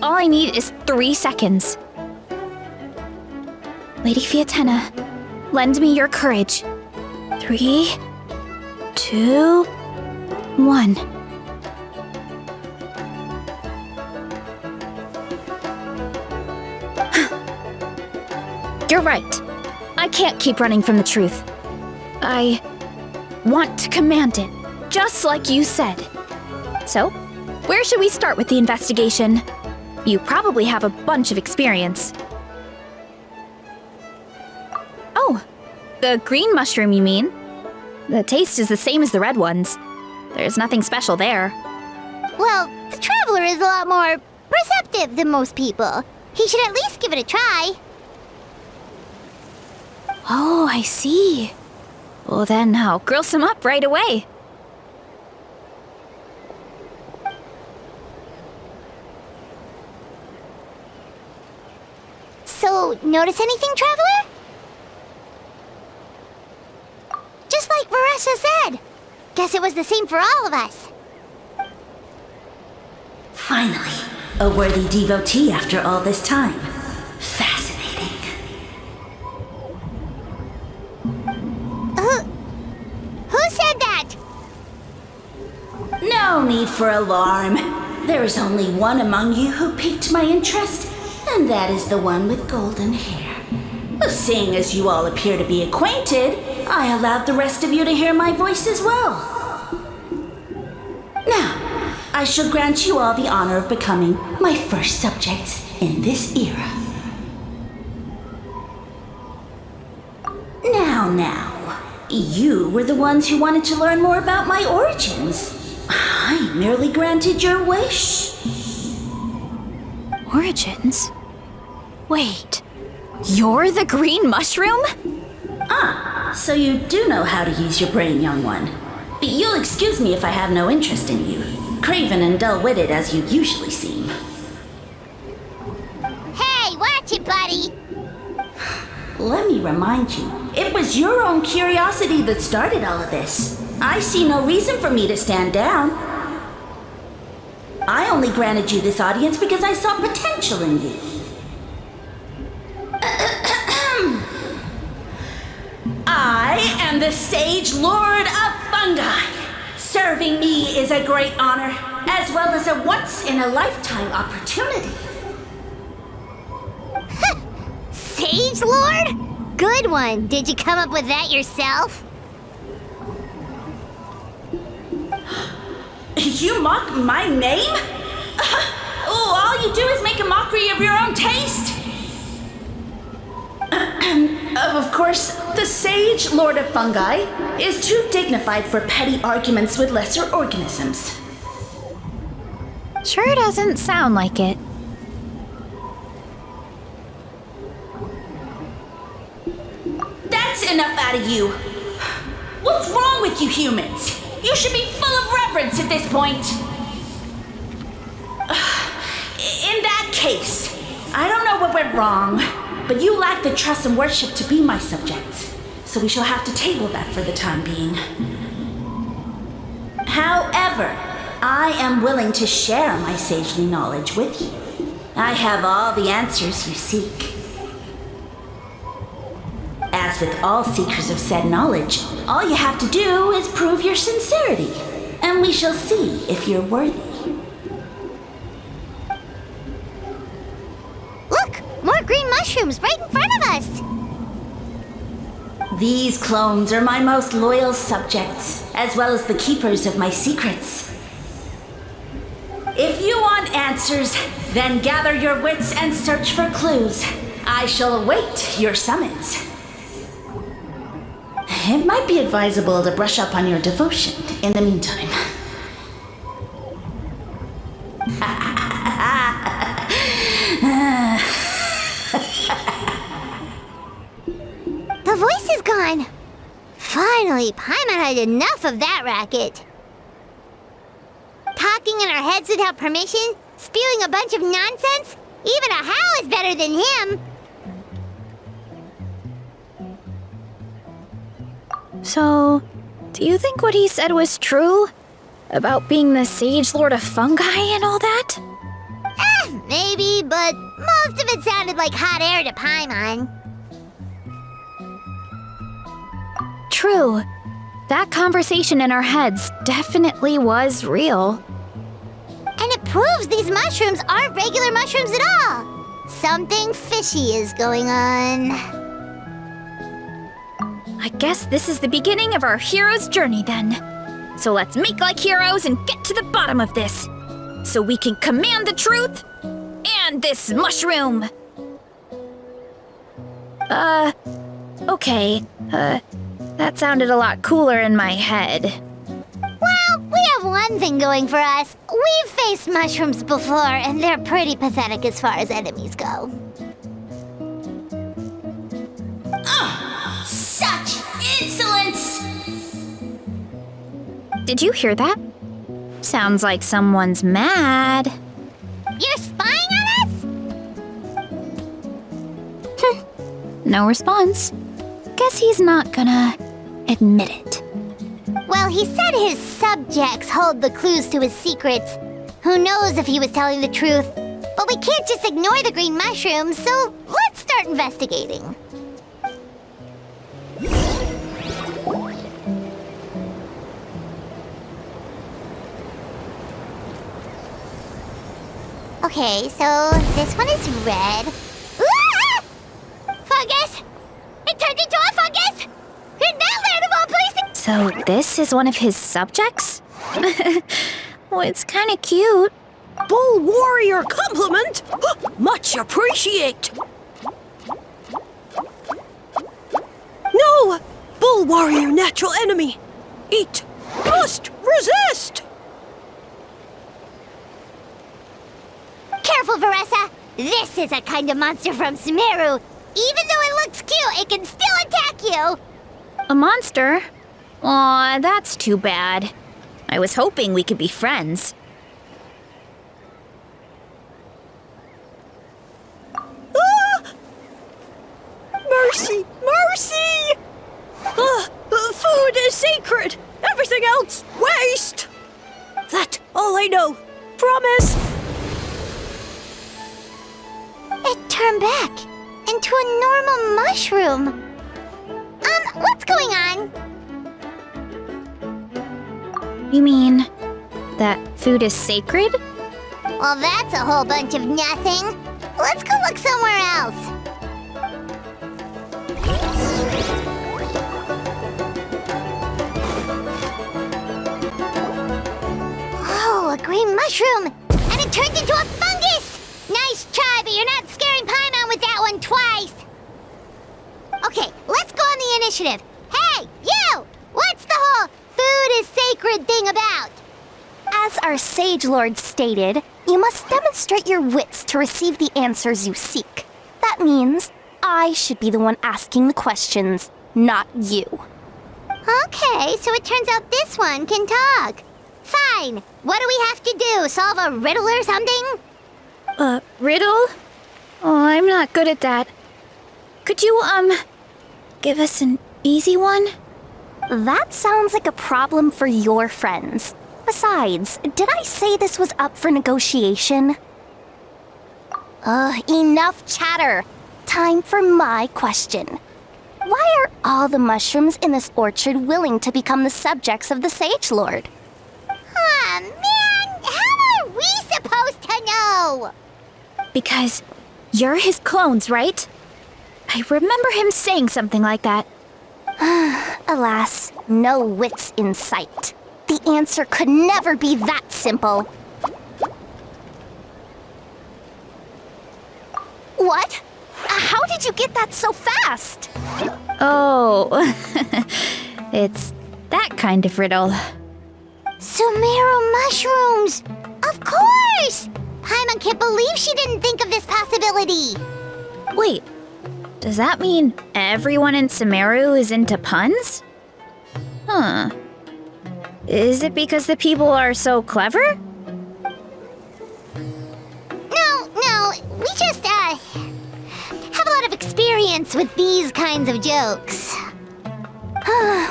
Speaker 1: All I need is 3 seconds. Lady Fiatena, lend me your courage. 3, 2, 1. You're right. I can't keep running from the truth. I want to command it, just like you said. So, where should we start with the investigation? You probably have a bunch of experience. Oh, the green mushroom, you mean? The taste is the same as the red ones. There's nothing special there.
Speaker 2: Well, the traveler is a lot more perceptive than most people. He should at least give it a try.
Speaker 1: Oh, I see. Well then, I'll grill some up right away.
Speaker 2: So, notice anything, traveler? Just like Veresa said. Guess it was the same for all of us.
Speaker 8: Finally, a worthy devotee after all this time. Fascinating.
Speaker 2: Who said that?
Speaker 8: No need for alarm. There is only one among you who piqued my interest, and that is the one with golden hair. Seeing as you all appear to be acquainted, I allowed the rest of you to hear my voice as well. Now, I shall grant you all the honor of becoming my first subjects in this era. Now, you were the ones who wanted to learn more about my origins. I merely granted your wish.
Speaker 1: Origins? Wait, you're the green mushroom?
Speaker 8: So you do know how to use your brain, young one. But you'll excuse me if I have no interest in you, craven and dull-witted as you usually seem.
Speaker 2: Hey, watch it, buddy!
Speaker 8: Let me remind you, it was your own curiosity that started all of this. I see no reason for me to stand down. I only granted you this audience because I saw potential in you. I am the Sage Lord of Fungi. Serving me is a great honor, as well as a once-in-a-lifetime opportunity.
Speaker 2: Sage Lord? Good one. Did you come up with that yourself?
Speaker 8: You mock my name? All you do is make a mockery of your own taste. Of course, the Sage Lord of Fungi is too dignified for petty arguments with lesser organisms.
Speaker 1: Sure doesn't sound like it.
Speaker 8: That's enough out of you. What's wrong with you humans? You should be full of reverence at this point. In that case, I don't know what went wrong, but you lack the trust and worship to be my subjects, so we shall have to table that for the time being. However, I am willing to share my sagely knowledge with you, I have all the answers you seek. As with all seekers of said knowledge, all you have to do is prove your sincerity, and we shall see if you're worthy.
Speaker 2: Look! More green mushrooms right in front of us!
Speaker 8: These clones are my most loyal subjects, as well as the keepers of my secrets. If you want answers, then gather your wits and search for clues. I shall await your summons. It might be advisable to brush up on your devotion in the meantime.
Speaker 2: The voice is gone! Finally, Paimon had enough of that racket. Talking in our heads without permission? Spewing a bunch of nonsense? Even a How is better than him!
Speaker 1: So, do you think what he said was true? About being the Sage Lord of Fungi and all that?
Speaker 2: Maybe, but most of it sounded like hot air to Paimon.
Speaker 1: True. That conversation in our heads definitely was real.
Speaker 2: And it proves these mushrooms aren't regular mushrooms at all. Something fishy is going on.
Speaker 1: I guess this is the beginning of our hero's journey then. So let's make like heroes and get to the bottom of this. So we can command the truth and this mushroom. Okay. That sounded a lot cooler in my head.
Speaker 2: Well, we have one thing going for us. We've faced mushrooms before, and they're pretty pathetic as far as enemies go.
Speaker 8: Such insolence!
Speaker 1: Did you hear that? Sounds like someone's mad.
Speaker 2: You're spying on us?
Speaker 1: No response. Guess he's not gonna admit it.
Speaker 2: Well, he said his subjects hold the clues to his secrets. Who knows if he was telling the truth? But we can't just ignore the green mushrooms, so let's start investigating. Okay, so this one is red. Ah! Fungus! It turned into a fungus! In that land of all places!
Speaker 1: So this is one of his subjects? Well, it's kind of cute.
Speaker 9: Bull warrior compliment! Much appreciate! No! Bull warrior natural enemy! Eat! Must resist!
Speaker 2: Careful, Veresa! This is a kind of monster from Sumeru. Even though it looks cute, it can still attack you!
Speaker 1: A monster? Aw, that's too bad. I was hoping we could be friends.
Speaker 9: Ah! Mercy! Mercy! Food is sacred! Everything else, waste! That all I know. Promise!
Speaker 2: It turned back into a normal mushroom. What's going on?
Speaker 1: You mean that food is sacred?
Speaker 2: Well, that's a whole bunch of nothing. Let's go look somewhere else. Oh, a green mushroom! And it turned into a fungus! Nice try, but you're not scaring Paimon with that one twice! Okay, let's go on the initiative. Hey, you! What's the whole food is sacred thing about?
Speaker 4: As our Sage Lord stated, you must demonstrate your wits to receive the answers you seek. That means I should be the one asking the questions, not you.
Speaker 2: Okay, so it turns out this one can talk. Fine. What do we have to do? Solve a riddle or something?
Speaker 1: Riddle? Oh, I'm not good at that. Could you, give us an easy one?
Speaker 4: That sounds like a problem for your friends. Besides, did I say this was up for negotiation?
Speaker 2: Enough chatter. Time for my question. Why are all the mushrooms in this orchard willing to become the subjects of the Sage Lord? Aw, man! How are we supposed to know?
Speaker 1: Because you're his clones, right? I remember him saying something like that.
Speaker 2: Alas, no wits in sight. The answer could never be that simple. What? How did you get that so fast?
Speaker 1: Oh, it's that kind of riddle.
Speaker 2: Sumeru mushrooms! Of course! Paimon can't believe she didn't think of this possibility.
Speaker 1: Wait, does that mean everyone in Sumeru is into puns? Huh. Is it because the people are so clever?
Speaker 2: No, we just, have a lot of experience with these kinds of jokes.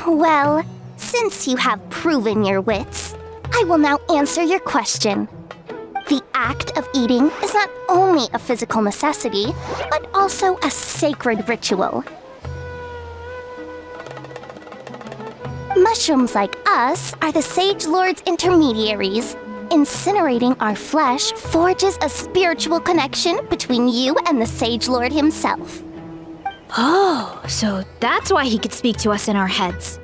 Speaker 2: Well, since you have proven your wits, I will now answer your question. The act of eating is not only a physical necessity, but also a sacred ritual. Mushrooms like us are the Sage Lord's intermediaries. Incinerating our flesh forges a spiritual connection between you and the Sage Lord himself.
Speaker 1: Oh, so that's why he could speak to us in our heads.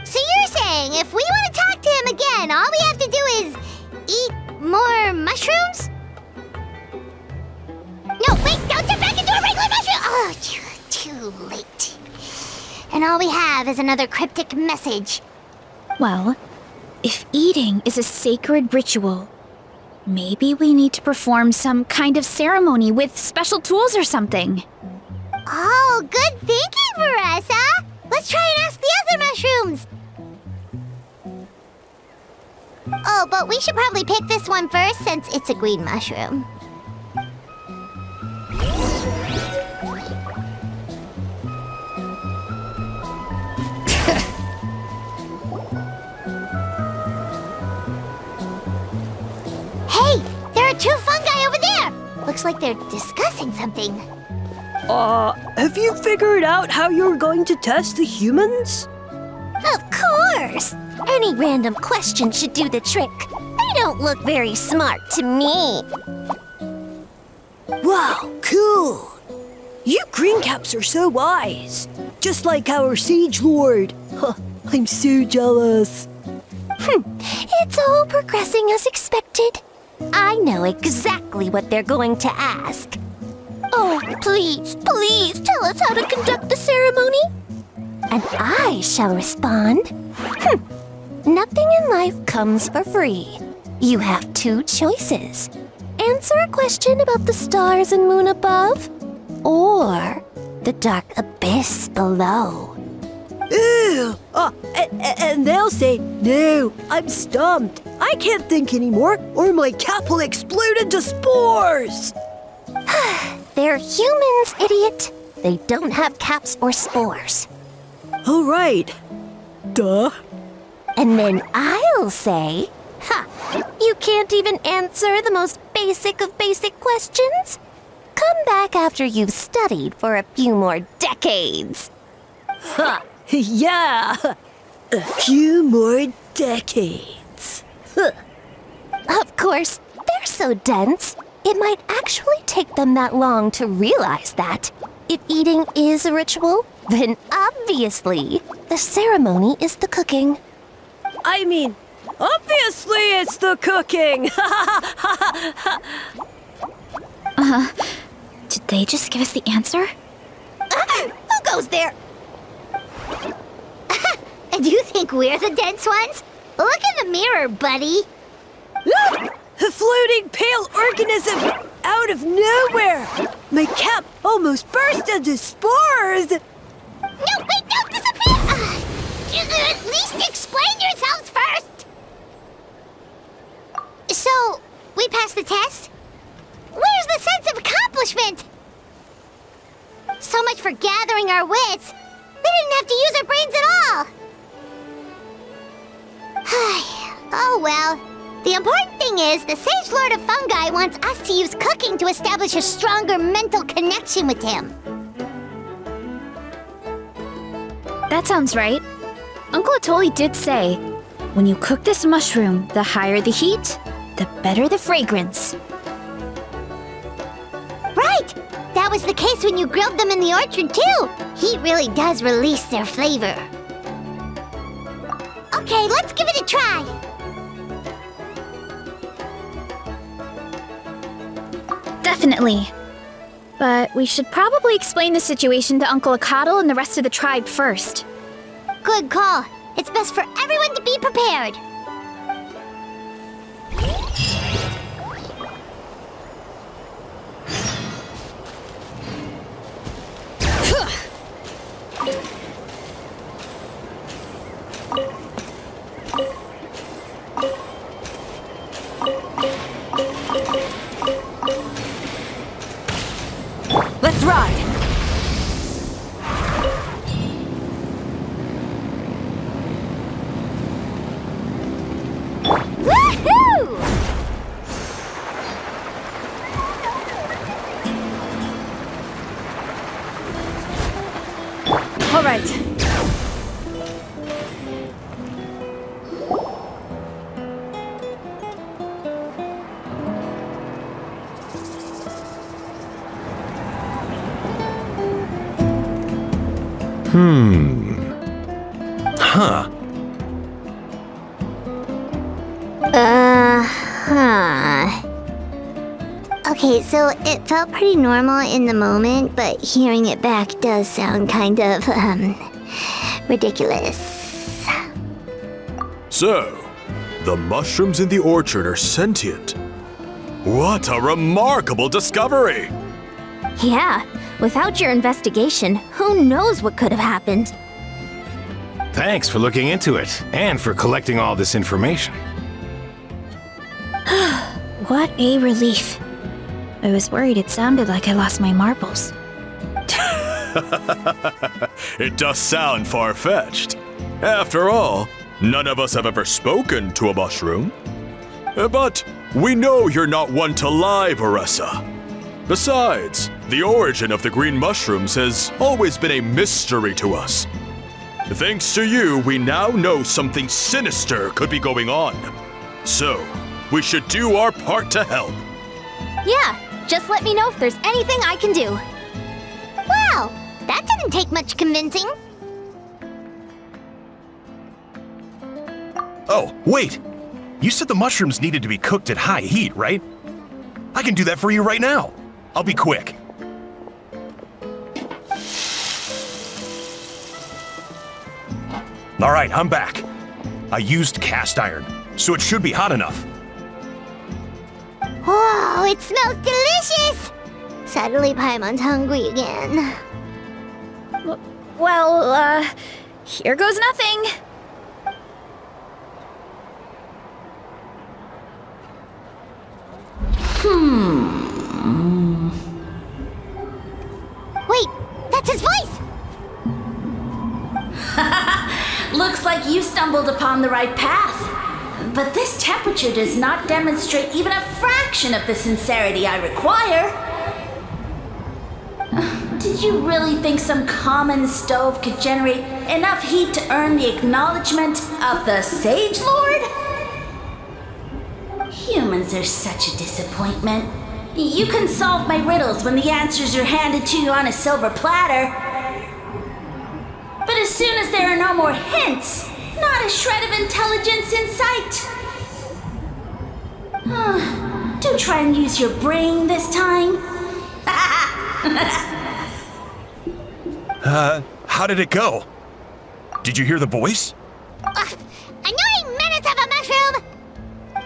Speaker 2: So you're saying if we want to talk to him again, all we have to do is eat more mushrooms? No, wait, don't turn back into a regular mushroom! Oh, too late. And all we have is another cryptic message.
Speaker 1: Well, if eating is a sacred ritual, maybe we need to perform some kind of ceremony with special tools or something.
Speaker 2: Oh, good thinking, Veresa! Let's try and ask the other mushrooms! Oh, but we should probably pick this one first since it's a green mushroom. Hey! There are two fungi over there! Looks like they're discussing something.
Speaker 9: Have you figured out how you're going to test the humans?
Speaker 2: Of course! Any random question should do the trick. They don't look very smart to me.
Speaker 9: Wow, cool! You greencaps are so wise. Just like our Sage Lord. Huh, I'm so jealous.
Speaker 2: It's all progressing as expected. I know exactly what they're going to ask. Oh, please tell us how to conduct the ceremony. And I shall respond. Nothing in life comes for free. You have two choices. Answer a question about the stars and moon above, or the dark abyss below.
Speaker 9: Ew! And they'll say, no, I'm stumped. I can't think anymore, or my cap will explode into spores.
Speaker 2: They're humans, idiot. They don't have caps or spores.
Speaker 9: All right. Duh.
Speaker 2: And then I'll say, you can't even answer the most basic of basic questions? Come back after you've studied for a few more decades.
Speaker 9: Ha! Yeah! A few more decades.
Speaker 2: Of course, they're so dense, it might actually take them that long to realize that. If eating is a ritual, then obviously the ceremony is the cooking.
Speaker 9: I mean, obviously it's the cooking!
Speaker 1: Did they just give us the answer?
Speaker 2: Who goes there? Do you think we're the dense ones? Look in the mirror, buddy.
Speaker 9: A floating pale organism out of nowhere! My cap almost burst into spores!
Speaker 2: No, wait, don't disappear! At least explain yourselves first! So, we passed the test? Where's the sense of accomplishment? So much for gathering our wits. They didn't have to use our brains at all. Oh well, The important thing is, the Sage Lord of Fungi wants us to use cooking to establish a stronger mental connection with him.
Speaker 1: That sounds right. Uncle Atoli did say, when you cook this mushroom, the higher the heat, the better the fragrance.
Speaker 2: Right! That was the case when you grilled them in the orchard, too! Heat really does release their flavor. Okay, let's give it a try!
Speaker 1: Definitely. But we should probably explain the situation to Uncle Akatl and the rest of the tribe first.
Speaker 2: Good call. It's best for everyone to be prepared.
Speaker 9: Let's ride!
Speaker 2: Woohoo!
Speaker 9: All right.
Speaker 6: Huh.
Speaker 2: Okay, so it felt pretty normal in the moment, but hearing it back does sound kind of, ridiculous.
Speaker 5: So, the mushrooms in the orchard are sentient. What a remarkable discovery!
Speaker 4: Yeah, without your investigation, who knows what could have happened?
Speaker 10: Thanks for looking into it, and for collecting all this information.
Speaker 1: What a relief. I was worried it sounded like I lost my marbles.
Speaker 5: It does sound far-fetched. After all, none of us have ever spoken to a mushroom. But we know you're not one to lie, Veresa. Besides, the origin of the green mushrooms has always been a mystery to us. Thanks to you, we now know something sinister could be going on. So, we should do our part to help.
Speaker 4: Yeah, just let me know if there's anything I can do.
Speaker 2: Wow, that didn't take much convincing.
Speaker 6: Oh, wait! You said the mushrooms needed to be cooked at high heat, right? I can do that for you right now. I'll be quick. All right, I'm back. I used cast iron, so it should be hot enough.
Speaker 2: Whoa, it smells delicious! Suddenly Paimon's hungry again.
Speaker 1: Well, here goes nothing.
Speaker 2: Wait, that's his voice!
Speaker 8: Looks like you stumbled upon the right path. But this temperature does not demonstrate even a fraction of the sincerity I require. Did you really think some common stove could generate enough heat to earn the acknowledgement of the Sage Lord? Humans are such a disappointment. You can solve my riddles when the answers are handed to you on a silver platter. But as soon as there are no more hints, not a shred of intelligence in sight. Do try and use your brain this time.
Speaker 6: How did it go? Did you hear the voice?
Speaker 2: Annoying menace of a mushroom!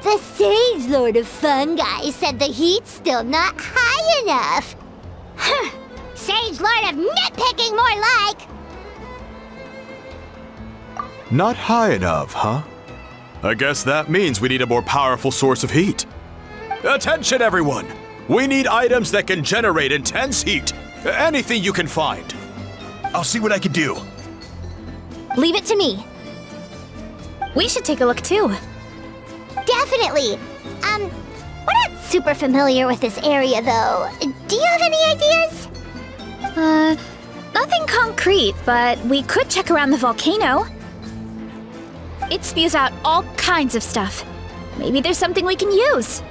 Speaker 2: The Sage Lord of Fungi said the heat's still not high enough. Sage Lord of Nitpicking, more like!
Speaker 5: Not high enough, huh? I guess that means we need a more powerful source of heat. Attention, everyone! We need items that can generate intense heat. Anything you can find.
Speaker 6: I'll see what I can do.
Speaker 4: Leave it to me.
Speaker 1: We should take a look too.
Speaker 2: Definitely. We're not super familiar with this area, though. Do you have any ideas?
Speaker 1: Nothing concrete, but we could check around the volcano. It spews out all kinds of stuff. Maybe there's something we can use.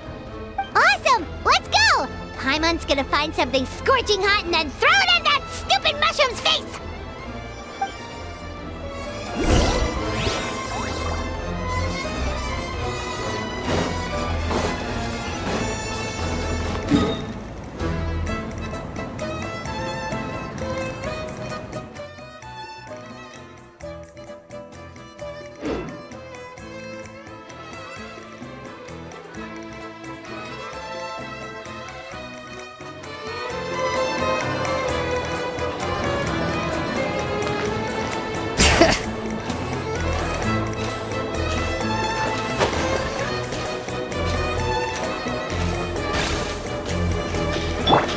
Speaker 2: Awesome! Let's go! Paimon's gonna find something scorching hot and then throw it in that stupid mushroom's face!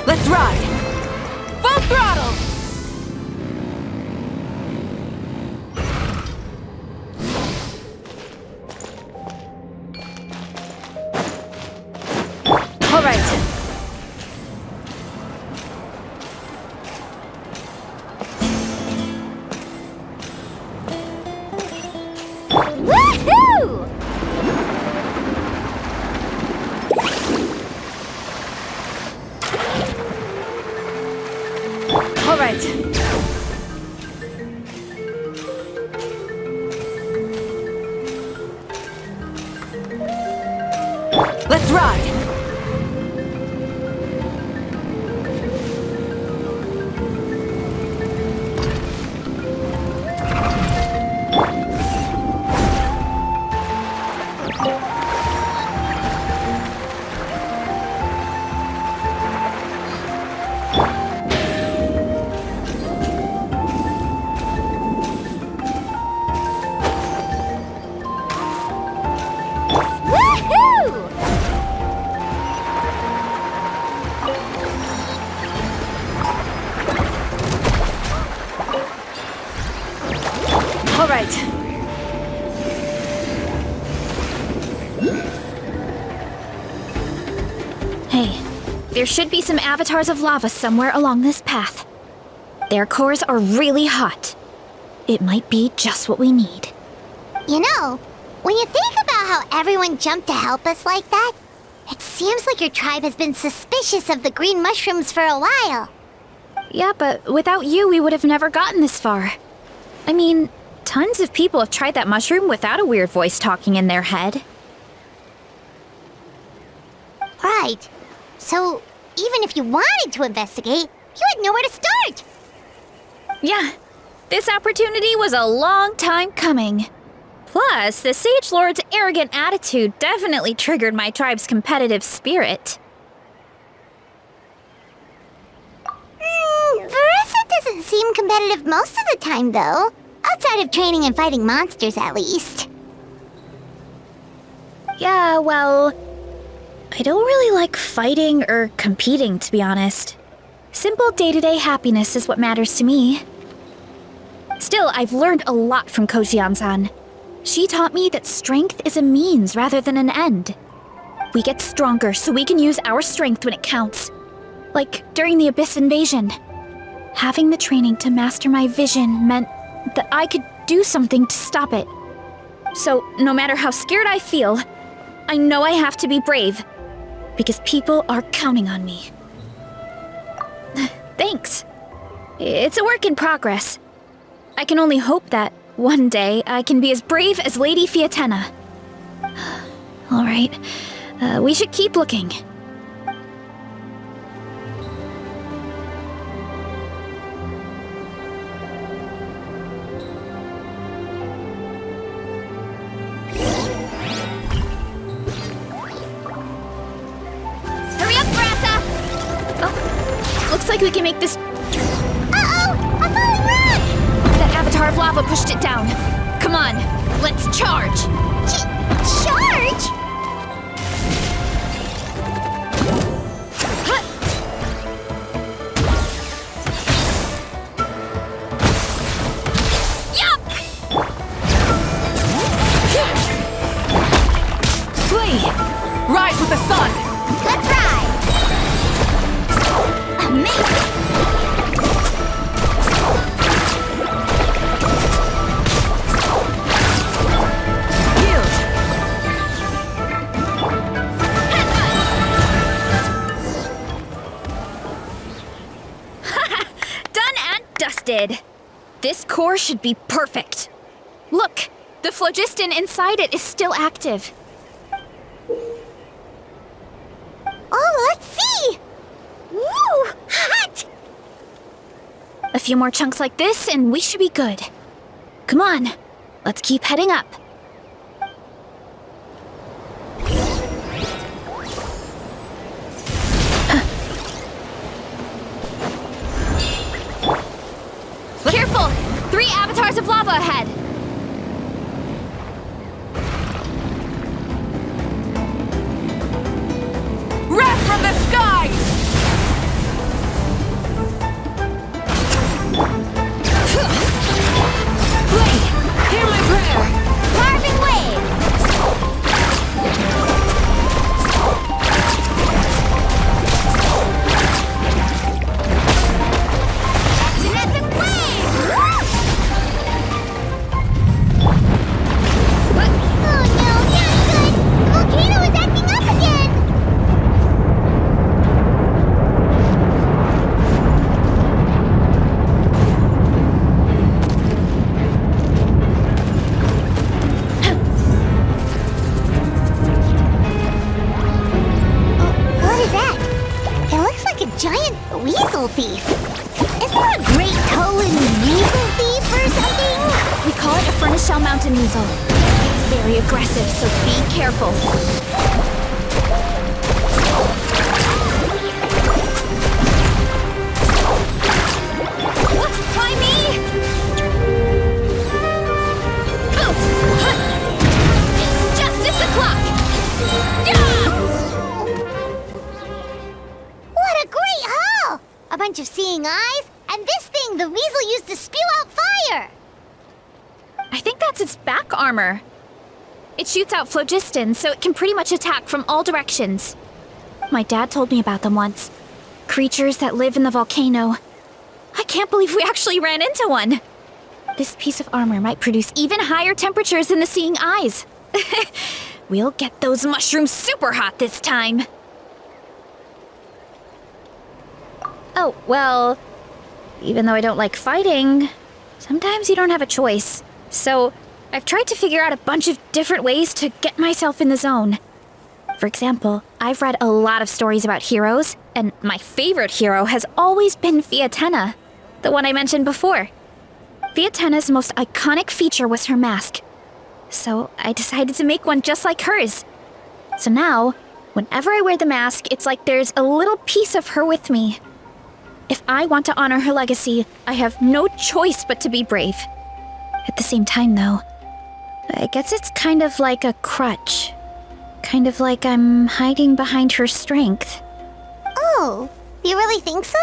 Speaker 3: Let's ride! Full throttle! All right.
Speaker 2: Woohoo!
Speaker 3: All right. Let's ride!
Speaker 2: Woohoo!
Speaker 3: All right.
Speaker 1: Hey, there should be some avatars of lava somewhere along this path. Their cores are really hot. It might be just what we need.
Speaker 2: You know, when you think about how everyone jumped to help us like that, it seems like your tribe has been suspicious of the green mushrooms for a while.
Speaker 1: Yeah, but without you, we would have never gotten this far. I mean, tons of people have tried that mushroom without a weird voice talking in their head.
Speaker 2: Right. So, even if you wanted to investigate, you had nowhere to start.
Speaker 1: Yeah, this opportunity was a long time coming. Plus, the Sage Lord's arrogant attitude definitely triggered my tribe's competitive spirit.
Speaker 2: Veresa doesn't seem competitive most of the time, though. Outside of training and fighting monsters, at least.
Speaker 1: Yeah, well, I don't really like fighting or competing, to be honest. Simple day-to-day happiness is what matters to me. Still, I've learned a lot from Kojian-san. She taught me that strength is a means rather than an end. We get stronger so we can use our strength when it counts. Like during the Abyss invasion. Having the training to master my vision meant that I could do something to stop it. So, no matter how scared I feel, I know I have to be brave. Because people are counting on me. Thanks. It's a work in progress. I can only hope that one day I can be as brave as Lady Fiatena. All right, we should keep looking.
Speaker 2: Hurry up, Veresa!
Speaker 1: Oh, looks like we can make this.
Speaker 2: Uh-oh! A falling rock!
Speaker 1: That avatar of lava pushed it down. Come on, let's charge.
Speaker 2: Charge?
Speaker 3: Rise with the sun!
Speaker 2: Let's ride! Amazing!
Speaker 1: Done and dusted. This core should be perfect. Look, the phlogiston inside it is still active.
Speaker 2: Oh, let's see! Woo! Hot!
Speaker 1: A few more chunks like this and we should be good. Come on, let's keep heading up. Careful! 3 avatars of lava ahead!
Speaker 3: Wrath from the skies!
Speaker 1: Hear my prayer!
Speaker 2: Carving waves! Action epic wave! Oh no, not good! The volcano is acting up again! What is that? It looks like a giant weasel thief. Is there a great Toan weasel thief or something?
Speaker 1: We call it a furnace shell mountain weasel. It's very aggressive, so be careful. Why me? Oof! It's justice o'clock! Yeah!
Speaker 2: What a great haul! A bunch of seeing eyes, and this thing the weasel used to spew out fire!
Speaker 1: I think that's its back armor. It shoots out phlogiston, so it can pretty much attack from all directions. My dad told me about them once. Creatures that live in the volcano. I can't believe we actually ran into one. This piece of armor might produce even higher temperatures than the seeing eyes. We'll get those mushrooms super hot this time. Oh, well, even though I don't like fighting, sometimes you don't have a choice. So, I've tried to figure out a bunch of different ways to get myself in the zone. For example, I've read a lot of stories about heroes, and my favorite hero has always been Fiatenna, the one I mentioned before. Fiatenna's most iconic feature was her mask. So, I decided to make one just like hers. So now, whenever I wear the mask, it's like there's a little piece of her with me. If I want to honor her legacy, I have no choice but to be brave. At the same time, though, I guess it's kind of like a crutch. Kind of like I'm hiding behind her strength.
Speaker 2: Oh, you really think so?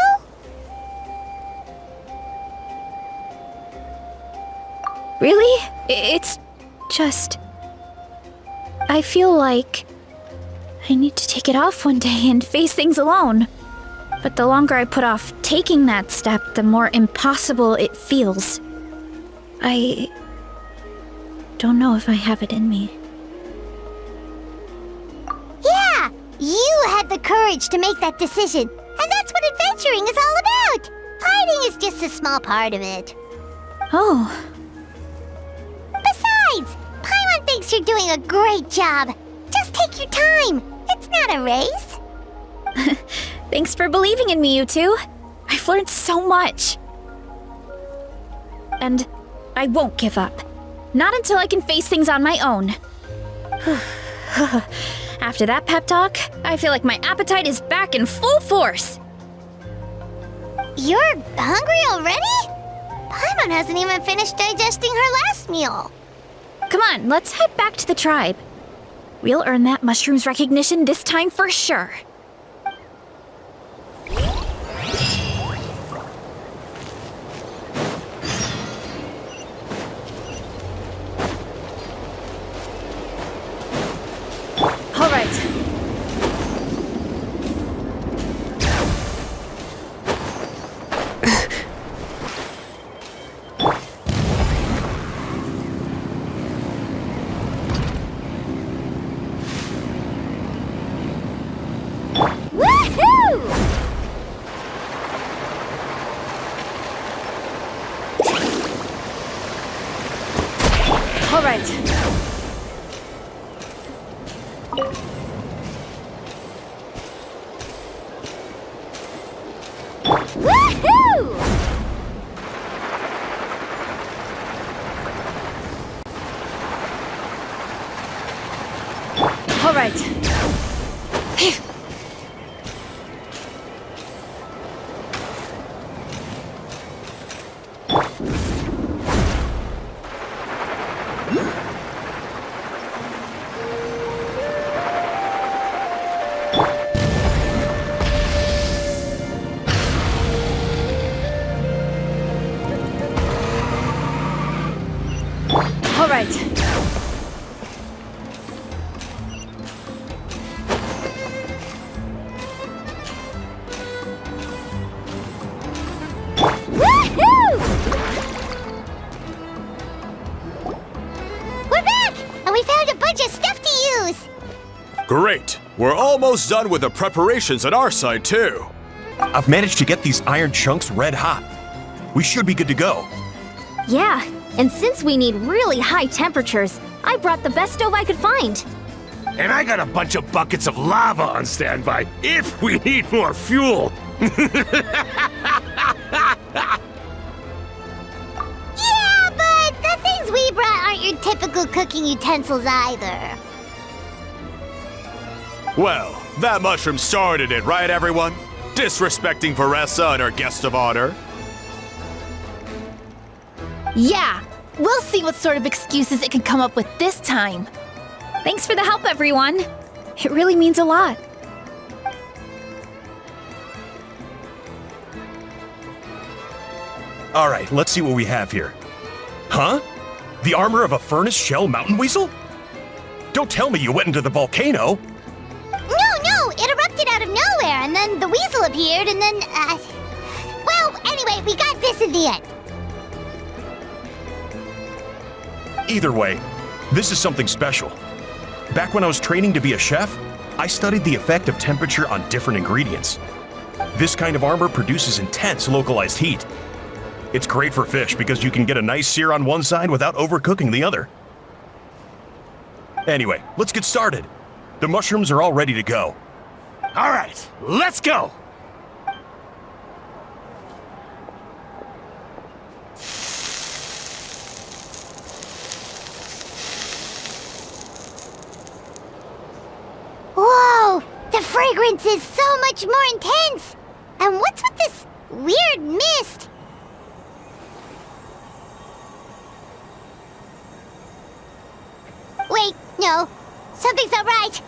Speaker 1: Really? It's just... I feel like I need to take it off one day and face things alone. But the longer I put off taking that step, the more impossible it feels. I don't know if I have it in me.
Speaker 2: Yeah, you had the courage to make that decision. And that's what adventuring is all about. Fighting is just a small part of it.
Speaker 1: Oh,
Speaker 2: Besides, Paimon thinks you're doing a great job. Just take your time. It's not a race.
Speaker 1: thanks for believing in me, you two. I've learned so much. And I won't give up. Not until I can face things on my own. After that pep talk, I feel like my appetite is back in full force.
Speaker 2: You're hungry already? Paimon hasn't even finished digesting her last meal.
Speaker 1: Come on, let's head back to the tribe. We'll earn that mushroom's recognition this time for sure. All right.
Speaker 4: Woohoo!
Speaker 1: All right.
Speaker 4: Woohoo!
Speaker 1: All right. All right.
Speaker 4: Woohoo!
Speaker 2: We're back! And we found a bunch of stuff to use!
Speaker 5: Great! We're almost done with the preparations on our side, too.
Speaker 6: I've managed to get these iron chunks red hot. We should be good to go.
Speaker 4: Yeah, and since we need really high temperatures, I brought the best stove I could find.
Speaker 10: And I got a bunch of buckets of lava on standby if we need more fuel.
Speaker 2: Yeah, but the things we brought aren't your typical cooking utensils either.
Speaker 5: Well, that mushroom started it, right, everyone? Disrespecting Veresa and her guest of honor.
Speaker 1: Yeah, we'll see what sort of excuses it can come up with this time. Thanks for the help, everyone. It really means a lot.
Speaker 6: All right, let's see what we have here. Huh? The armor of a furnace shell mountain weasel? Don't tell me you went into the volcano.
Speaker 2: No, it erupted out of nowhere, and then the weasel appeared, and then, well, anyway, we got this in the end.
Speaker 6: Either way, this is something special. Back when I was training to be a chef, I studied the effect of temperature on different ingredients. This kind of armor produces intense localized heat. It's great for fish because you can get a nice sear on one side without overcooking the other. Anyway, let's get started. The mushrooms are all ready to go.
Speaker 10: All right, let's go.
Speaker 2: Whoa! The fragrance is so much more intense! And what's with this weird mist? Wait, no. Something's not right.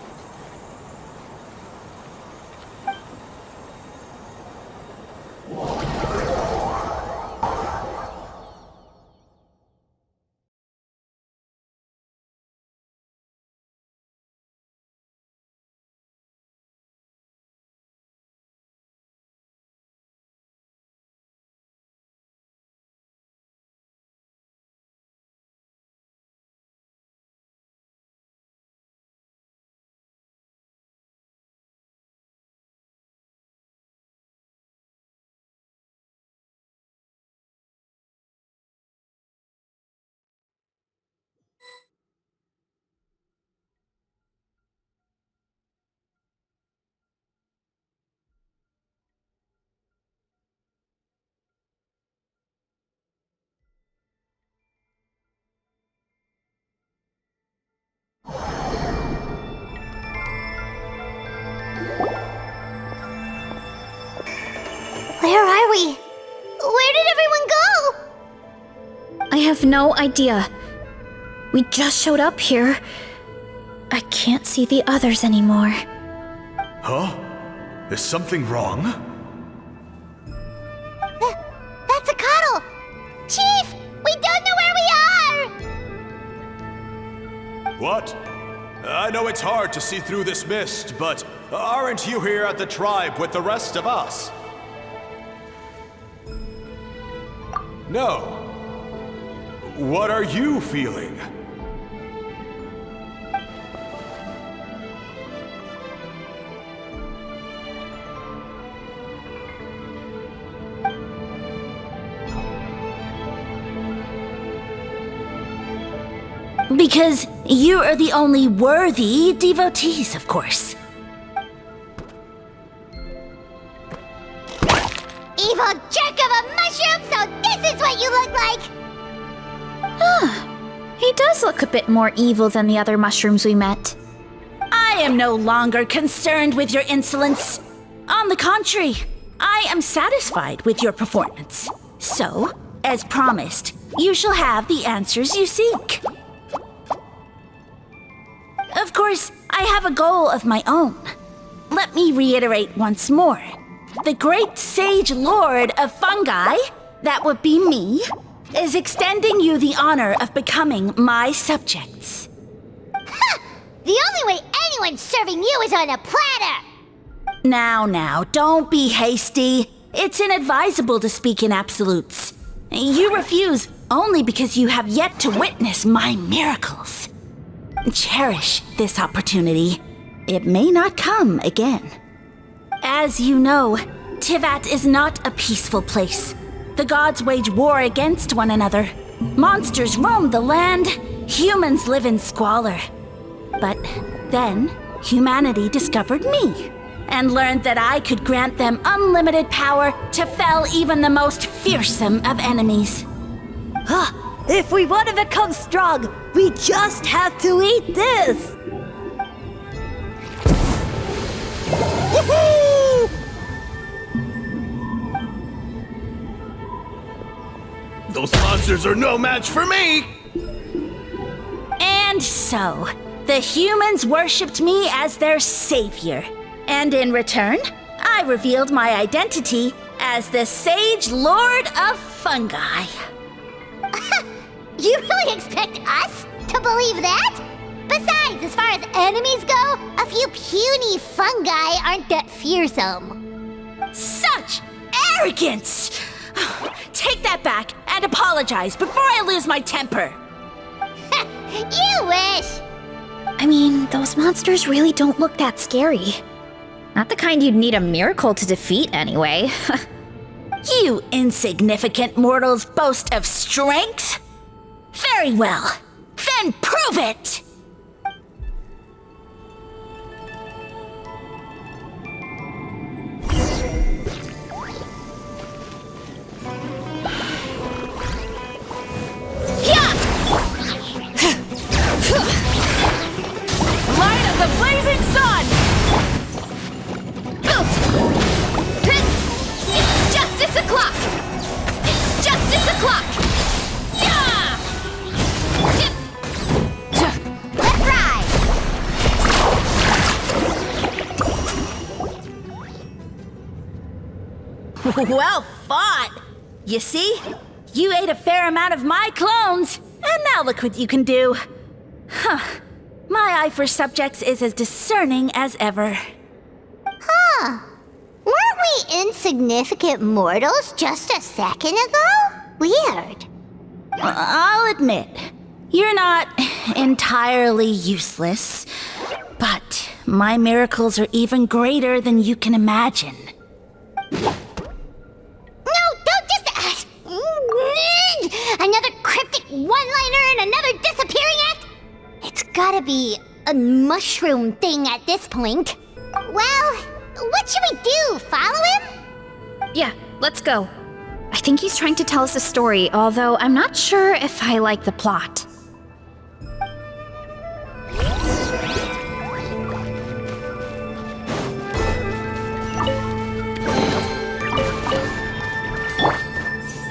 Speaker 2: Where are we? Where did everyone go?
Speaker 1: I have no idea. We just showed up here. I can't see the others anymore.
Speaker 5: Huh? Is something wrong?
Speaker 2: That's a cuddle! Chief! We don't know where we are!
Speaker 5: What? I know it's hard to see through this mist, but aren't you here at the tribe with the rest of us? No. What are you feeling?
Speaker 8: Because you are the only worthy devotees, of course.
Speaker 2: Evil jerk of a mushroom, so this is what you look like!
Speaker 1: He does look a bit more evil than the other mushrooms we met.
Speaker 8: I am no longer concerned with your insolence. On the contrary, I am satisfied with your performance. So, as promised, you shall have the answers you seek. Of course, I have a goal of my own. Let me reiterate once more. The great sage lord of fungi, that would be me, is extending you the honor of becoming my subjects.
Speaker 2: Ha! The only way anyone's serving you is on a platter!
Speaker 8: Now, don't be hasty. It's inadvisable to speak in absolutes. You refuse only because you have yet to witness my miracles. Cherish this opportunity. It may not come again. As you know, Tivat is not a peaceful place. The gods wage war against one another. Monsters roam the land. Humans live in squalor. But then, humanity discovered me and learned that I could grant them unlimited power to fell even the most fearsome of enemies.
Speaker 9: If we want to become strong, we just have to eat this!
Speaker 10: Woohoo! Those monsters are no match for me!
Speaker 8: And so, the humans worshipped me as their savior. And in return, I revealed my identity as the Sage Lord of Fungi.
Speaker 2: You really expect us to believe that? Besides, as far as enemies go, a few puny fungi aren't that fearsome.
Speaker 8: Such arrogance! Take that back and apologize before I lose my temper.
Speaker 2: You wish!
Speaker 1: I mean, those monsters really don't look that scary. Not the kind you'd need a miracle to defeat, anyway.
Speaker 8: You insignificant mortals boast of strength? Very well. Then prove it!
Speaker 1: Light of the blazing sun! It's justice o'clock! It's justice o'clock! Yeah!
Speaker 2: Let's ride!
Speaker 8: Well fought! You see? You ate a fair amount of my clones, and now look what you can do. Huh. My eye for subjects is as discerning as ever.
Speaker 2: Huh. Weren't we insignificant mortals just a second ago? Weird.
Speaker 8: I'll admit, you're not entirely useless, but my miracles are even greater than you can imagine.
Speaker 2: No, don't just... another cryptic one-liner and another disappearing act? It's gotta be a mushroom thing at this point. Well, what should we do? Follow him?
Speaker 1: Yeah, let's go. I think he's trying to tell us a story, although I'm not sure if I like the plot.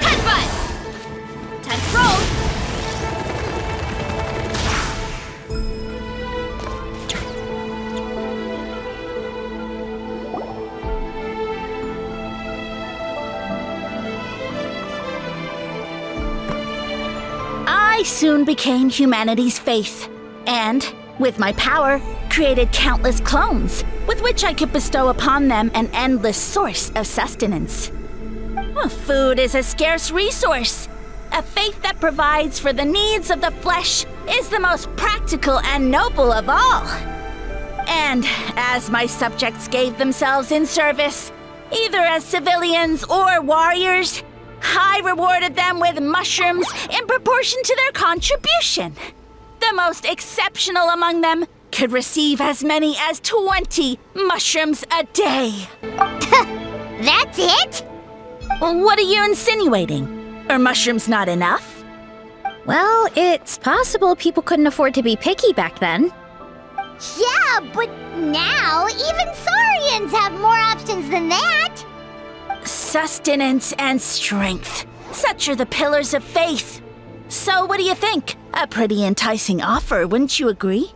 Speaker 1: Headbutt! Time to roll!
Speaker 8: I soon became humanity's faith, and With my power, created countless clones, with which I could bestow upon them an endless source of sustenance. Food is a scarce resource. A faith that provides for the needs of the flesh is the most practical and noble of all. And as my subjects gave themselves in service, either as civilians or warriors, I rewarded them with mushrooms in proportion to their contribution. The most exceptional among them could receive as many as 20 mushrooms a day.
Speaker 2: That's it?
Speaker 8: What are you insinuating? Are mushrooms not enough?
Speaker 1: Well, it's possible people couldn't afford to be picky back then.
Speaker 2: Yeah, but now even Saurians have more options than that.
Speaker 8: Sustenance and strength. Such are the pillars of faith. So what do you think? A pretty enticing offer, wouldn't you agree?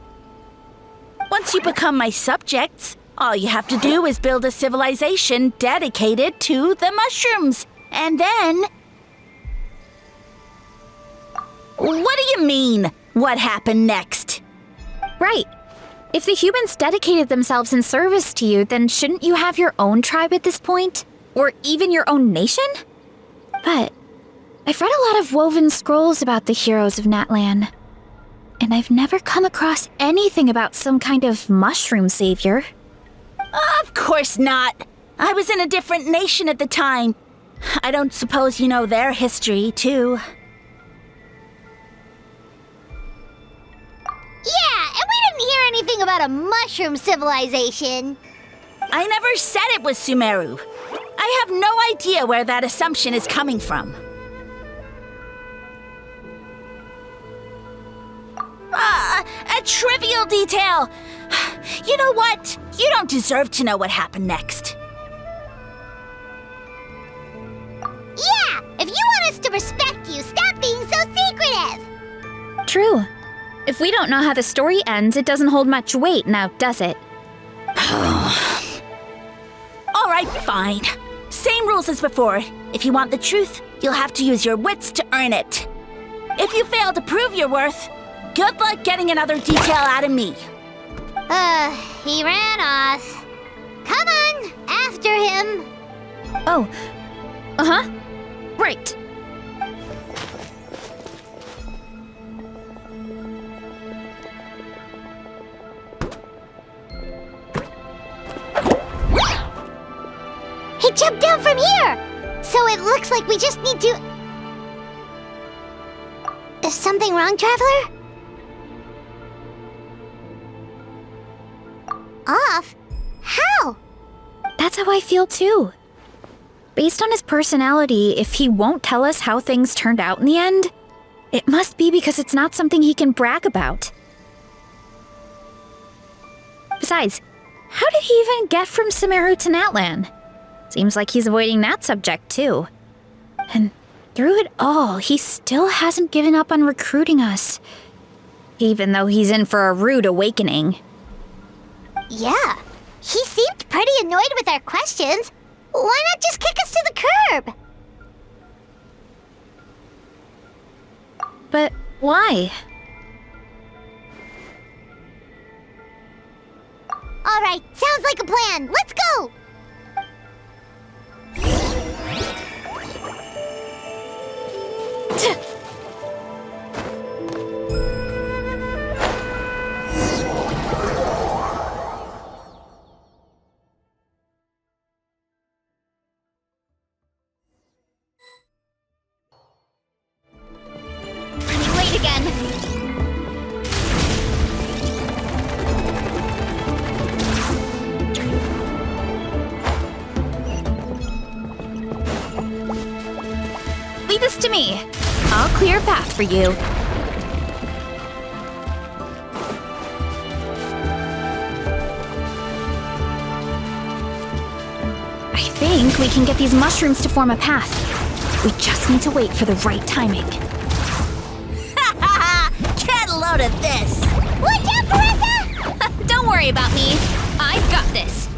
Speaker 8: Once you become my subjects, all you have to do is build a civilization dedicated to the mushrooms. And then... What do you mean, what happened next?
Speaker 1: Right. If the humans dedicated themselves in service to you, then shouldn't you have your own tribe at this point? Or even your own nation? But I've read a lot of woven scrolls about the heroes of Natlan, and I've never come across anything about some kind of mushroom savior.
Speaker 8: Of course not. I was in a different nation at the time. I don't suppose you know their history, too.
Speaker 2: Yeah, and we didn't hear anything about a mushroom civilization.
Speaker 8: I never said it was Sumeru. I have no idea where that assumption is coming from. A trivial detail. You know what? You don't deserve to know what happened next.
Speaker 2: Yeah, if you want us to respect you, stop being so secretive.
Speaker 1: True. If we don't know how the story ends, it doesn't hold much weight now, does it?
Speaker 8: All right, fine. Same rules as before. If you want the truth, you'll have to use your wits to earn it. If you fail to prove your worth, good luck getting another detail out of me.
Speaker 2: He ran off. Come on, after him.
Speaker 1: Oh. Uh-huh. Right.
Speaker 2: He jumped down from here! So it looks like we just need to... Is something wrong, Traveler? Off? How?
Speaker 1: That's how I feel too. Based on his personality, if he won't tell us how things turned out in the end, it must be because it's not something he can brag about. Besides, how did he even get from Sumeru to Natlan? Seems like he's avoiding that subject too. And through it all, he still hasn't given up on recruiting us. Even though he's in for a rude awakening.
Speaker 2: Yeah, he seemed pretty annoyed with our questions. Why not just kick us to the curb?
Speaker 1: But why?
Speaker 2: All right, sounds like a plan. Let's go! Late again.
Speaker 1: Leave this to me. I'll clear a path for you. I think we can get these mushrooms to form a path. We just need to wait for the right timing.
Speaker 8: Get a load of this!
Speaker 2: Watch out, Veresa!
Speaker 1: Don't worry about me. I've got this.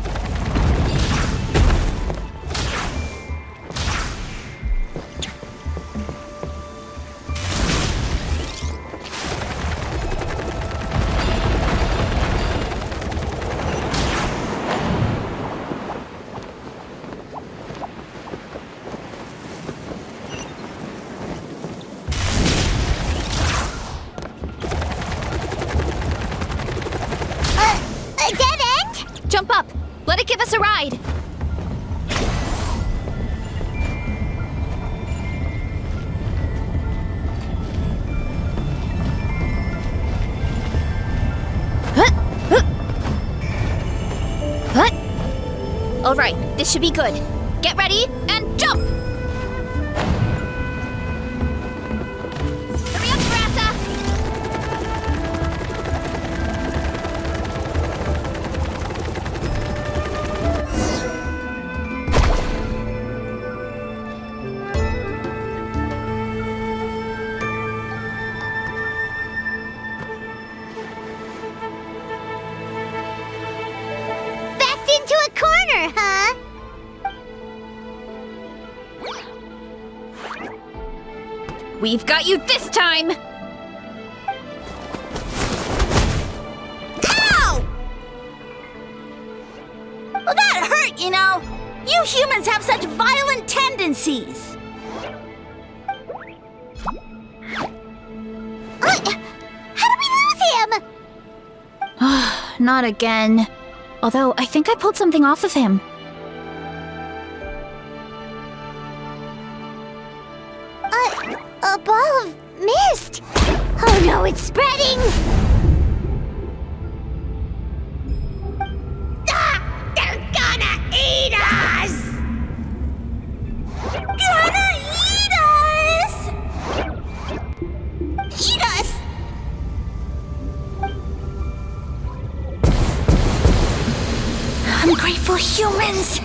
Speaker 1: Jump up. Let it give us a ride. All right, this should be good. Get ready and jump! Hurry up, Veresa!
Speaker 2: Backed into a corner, huh?
Speaker 1: We've got you this time!
Speaker 8: Ow! Well, that hurt, you know. You humans have such violent tendencies.
Speaker 2: How did we lose him?
Speaker 1: Not again. Although, I think I pulled something off of him.
Speaker 2: A ball of mist. Oh no, it's spreading. Ah, they're gonna eat us.
Speaker 8: Gonna eat us! Eat us! Ungrateful humans!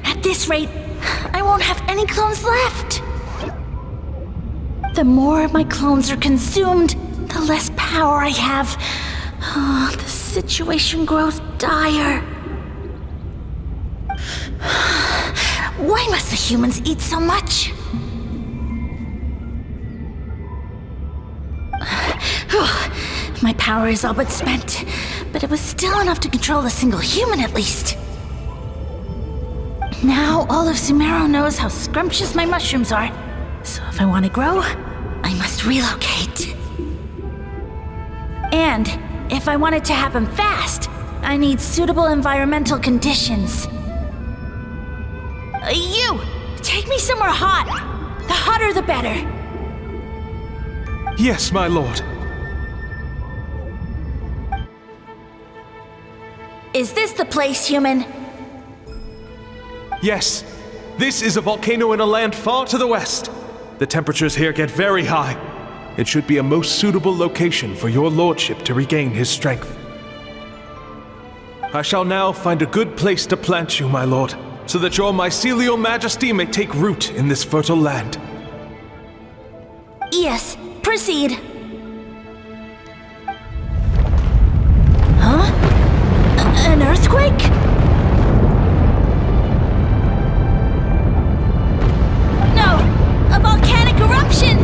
Speaker 8: At this rate, I won't have any clones left. The more my clones are consumed, the less power I have. Oh, the situation grows dire. Why must the humans eat so much? My power is all but spent, but it was still enough to control a single human at least. Now all of Sumeru knows how scrumptious my mushrooms are, so if I want to grow, I must relocate. And if I want it to happen fast, I need suitable environmental conditions. You! Take me somewhere hot! The hotter the better!
Speaker 11: Yes, my lord.
Speaker 8: Is this the place, human?
Speaker 11: Yes. This is a volcano in a land far to the west. The temperatures here get very high. It should be a most suitable location for your lordship to regain his strength. I shall now find a good place to plant you, my lord, so that your mycelial majesty may take root in this fertile land.
Speaker 8: Yes, proceed. Huh? An earthquake? No! A volcanic eruption!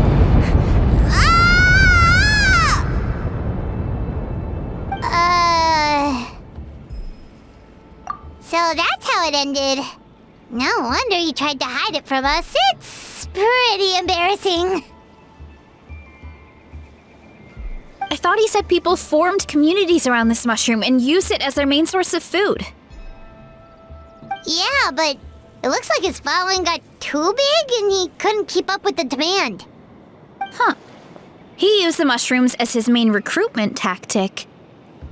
Speaker 2: So that's how it ended. No wonder you tried to hide it from us. It's pretty embarrassing.
Speaker 1: I thought he said people formed communities around this mushroom and used it as their main source of food.
Speaker 2: Yeah, but it looks like his following got too big and he couldn't keep up with the demand.
Speaker 1: Huh. He used the mushrooms as his main recruitment tactic.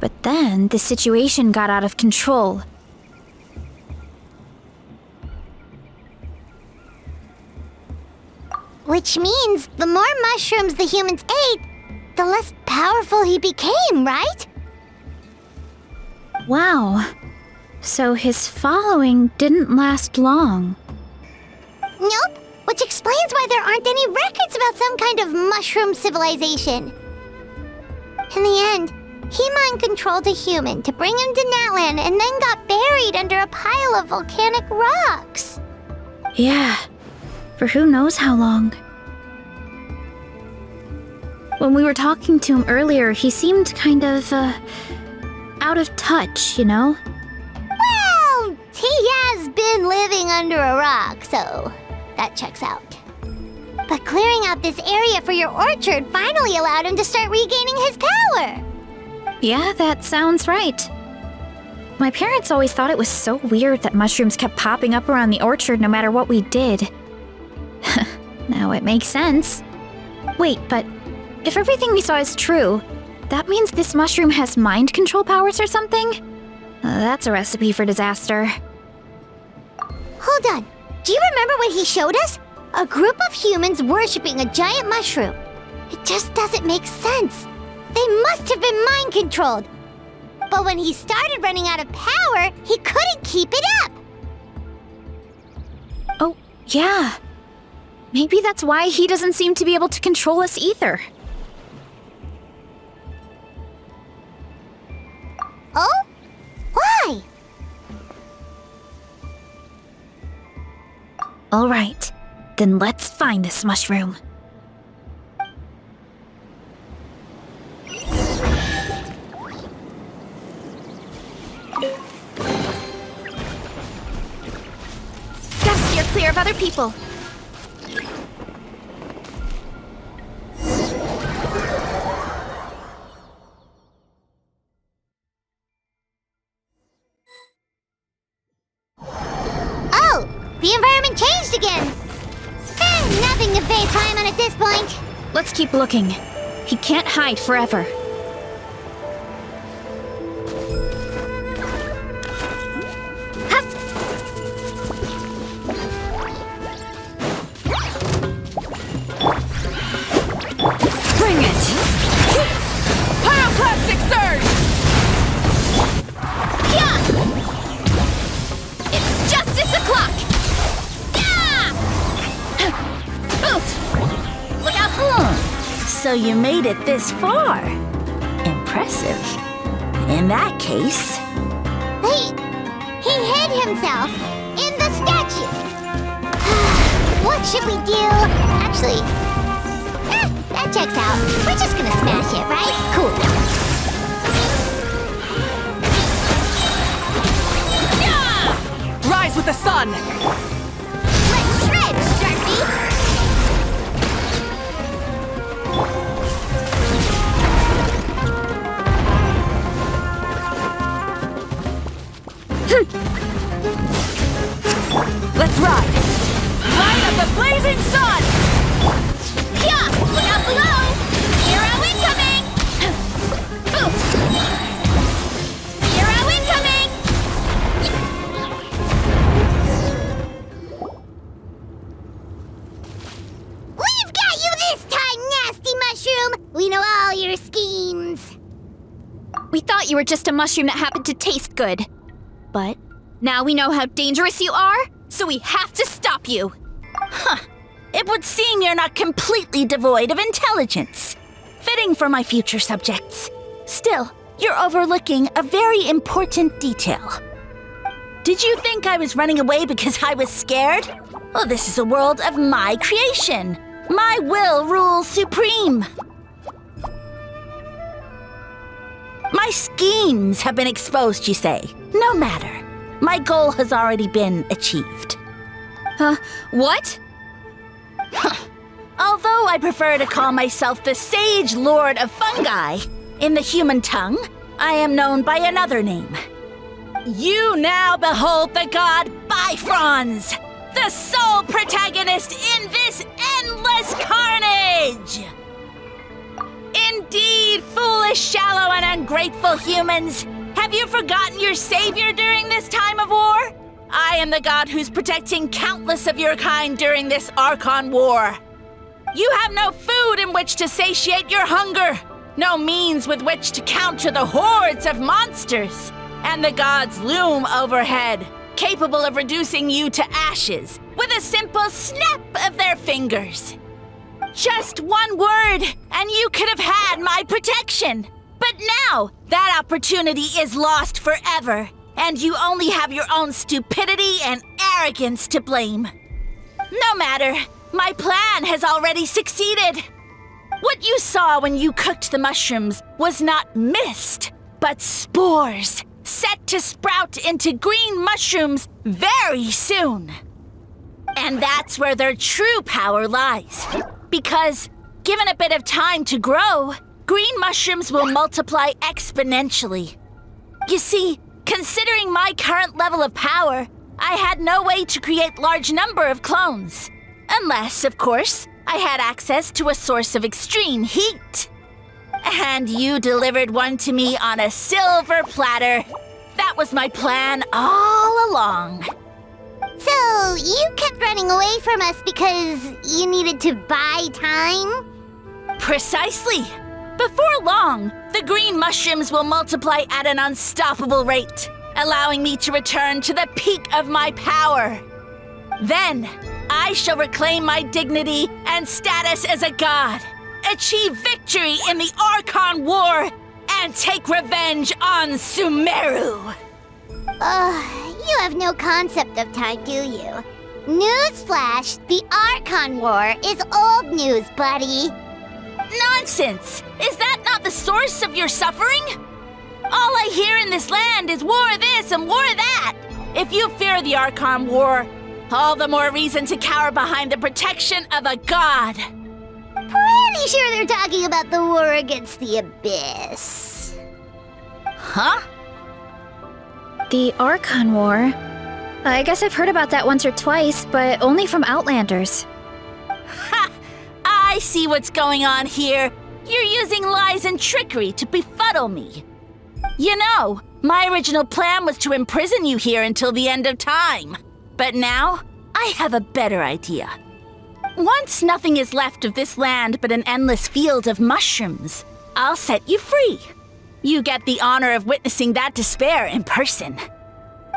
Speaker 1: But then the situation got out of control.
Speaker 2: Which means the more mushrooms the humans ate, the less powerful he became, right?
Speaker 1: Wow. So his following didn't last long.
Speaker 2: Nope, which explains why there aren't any records about some kind of mushroom civilization. In the end, he mind-controlled a human to bring him to Natlan and then got buried under a pile of volcanic rocks.
Speaker 1: Yeah, for who knows how long. When we were talking to him earlier, he seemed kind of, out of touch, you know?
Speaker 2: Well, he has been living under a rock, so that checks out. But clearing out this area for your orchard finally allowed him to start regaining his power.
Speaker 1: Yeah, that sounds right. My parents always thought it was so weird that mushrooms kept popping up around the orchard no matter what we did. Now it makes sense. Wait, but if everything we saw is true, that means this mushroom has mind control powers or something? That's a recipe for disaster.
Speaker 2: Hold on. Do you remember what he showed us? A group of humans worshipping a giant mushroom. It just doesn't make sense. They must have been mind controlled. But when he started running out of power, he couldn't keep it up.
Speaker 1: Oh, yeah. Maybe that's why he doesn't seem to be able to control us either.
Speaker 2: Oh? Why?
Speaker 1: All right, then let's find this mushroom. Gotta steer clear of other people.
Speaker 2: Oh, the environment changed again. Nothing to face Paimon at this point.
Speaker 1: Let's keep looking. He can't hide forever.
Speaker 3: Bring it! Pyroclastic surge!
Speaker 1: Yeah! It's justice o'clock! Yeah! Oof! Look out!
Speaker 8: So you made it this far. Impressive. In that case...
Speaker 2: He hid himself in the statue. What should we do? Actually, that checks out. We're just gonna smash it, right? Cool.
Speaker 3: Yeah! Rise with the sun!
Speaker 2: Let's shred, Sharpie!
Speaker 3: Let's ride! Light up the blazing sun!
Speaker 1: Yeah! Look out below! Hero incoming! Oof! Hero incoming!
Speaker 2: We've got you this time, nasty mushroom! We know all your schemes.
Speaker 1: We thought you were just a mushroom that happened to taste good. But now we know how dangerous you are, so we have to stop you.
Speaker 8: It would seem you're not completely devoid of intelligence. Fitting for my future subjects. Still, you're overlooking a very important detail. Did you think I was running away because I was scared? Well, this is a world of my creation. My will rules supreme. My schemes have been exposed, you say. No matter. My goal has already been achieved.
Speaker 1: What?
Speaker 8: Although I prefer to call myself the Sage Lord of Fungi, in the human tongue, I am known by another name. You now behold the god Bifrons, the sole protagonist in this endless carnage! Indeed, foolish, shallow, and ungrateful humans! Have you forgotten your savior during this time of war? I am the god who's protecting countless of your kind during this Archon war. You have no food in which to satiate your hunger, no means with which to counter the hordes of monsters, and the gods loom overhead, capable of reducing you to ashes with a simple snap of their fingers. Just one word, and you could have had my protection. But now, that opportunity is lost forever, and you only have your own stupidity and arrogance to blame. No matter, my plan has already succeeded. What you saw when you cooked the mushrooms was not mist, but spores, set to sprout into green mushrooms very soon. And that's where their true power lies. Because, given a bit of time to grow, green mushrooms will multiply exponentially. You see, considering my current level of power, I had no way to create large number of clones. Unless, of course, I had access to a source of extreme heat. And you delivered one to me on a silver platter. That was my plan all along.
Speaker 2: So, you kept running away from us because you needed to buy time?
Speaker 8: Precisely. Before long, the green mushrooms will multiply at an unstoppable rate, allowing me to return to the peak of my power. Then, I shall reclaim my dignity and status as a god, achieve victory in the Archon War, and take revenge on Sumeru.
Speaker 2: You have no concept of time, do you? Newsflash, the Archon War is old news, buddy.
Speaker 8: Nonsense! Is that not the source of your suffering? All I hear in this land is war this and war that. If you fear the Archon War, all the more reason to cower behind the protection of a god.
Speaker 2: Pretty sure they're talking about the war against the Abyss.
Speaker 8: Huh?
Speaker 1: The Archon War? I guess I've heard about that once or twice, but only from Outlanders.
Speaker 8: Ha! I see what's going on here. You're using lies and trickery to befuddle me. You know, my original plan was to imprison you here until the end of time. But now, I have a better idea. Once nothing is left of this land but an endless field of mushrooms, I'll set you free. You get the honor of witnessing that despair in person.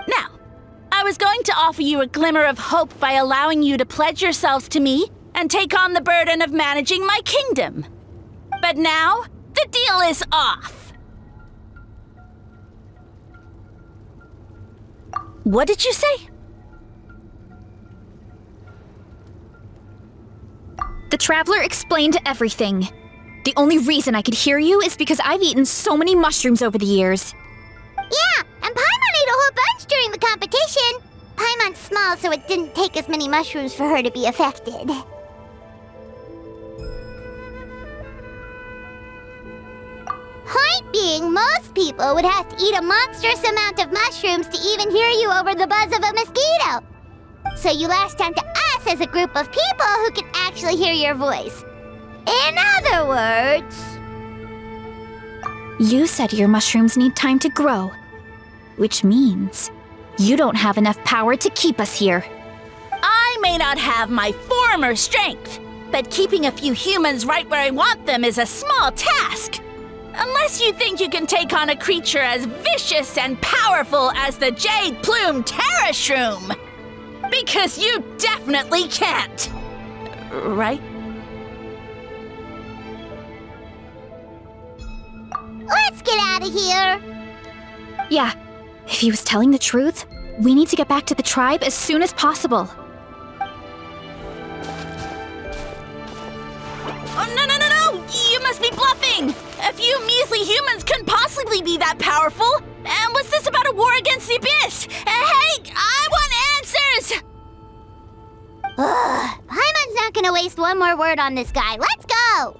Speaker 8: Now, I was going to offer you a glimmer of hope by allowing you to pledge yourselves to me and take on the burden of managing my kingdom. But now, the deal is off. What did you say?
Speaker 1: The Traveler explained everything. The only reason I could hear you is because I've eaten so many mushrooms over the years.
Speaker 2: Yeah, and Paimon ate a whole bunch during the competition. Paimon's small, so it didn't take as many mushrooms for her to be affected. Point being, most people would have to eat a monstrous amount of mushrooms to even hear you over the buzz of a mosquito. So you latched onto us as a group of people who can actually hear your voice. In other words...
Speaker 1: You said your mushrooms need time to grow, which means you don't have enough power to keep us here.
Speaker 8: I may not have my former strength, but keeping a few humans right where I want them is a small task. Unless you think you can take on a creature as vicious and powerful as the Jade Plume Terrashroom. Because you definitely can't. Right?
Speaker 2: Let's get out of here!
Speaker 1: Yeah, if he was telling the truth, we need to get back to the tribe as soon as possible.
Speaker 8: Oh, no! You must be bluffing! A few measly humans couldn't possibly be that powerful! And what's this about a war against the Abyss? Hey, I want answers!
Speaker 2: Paimon's not gonna waste one more word on this guy. Let's go!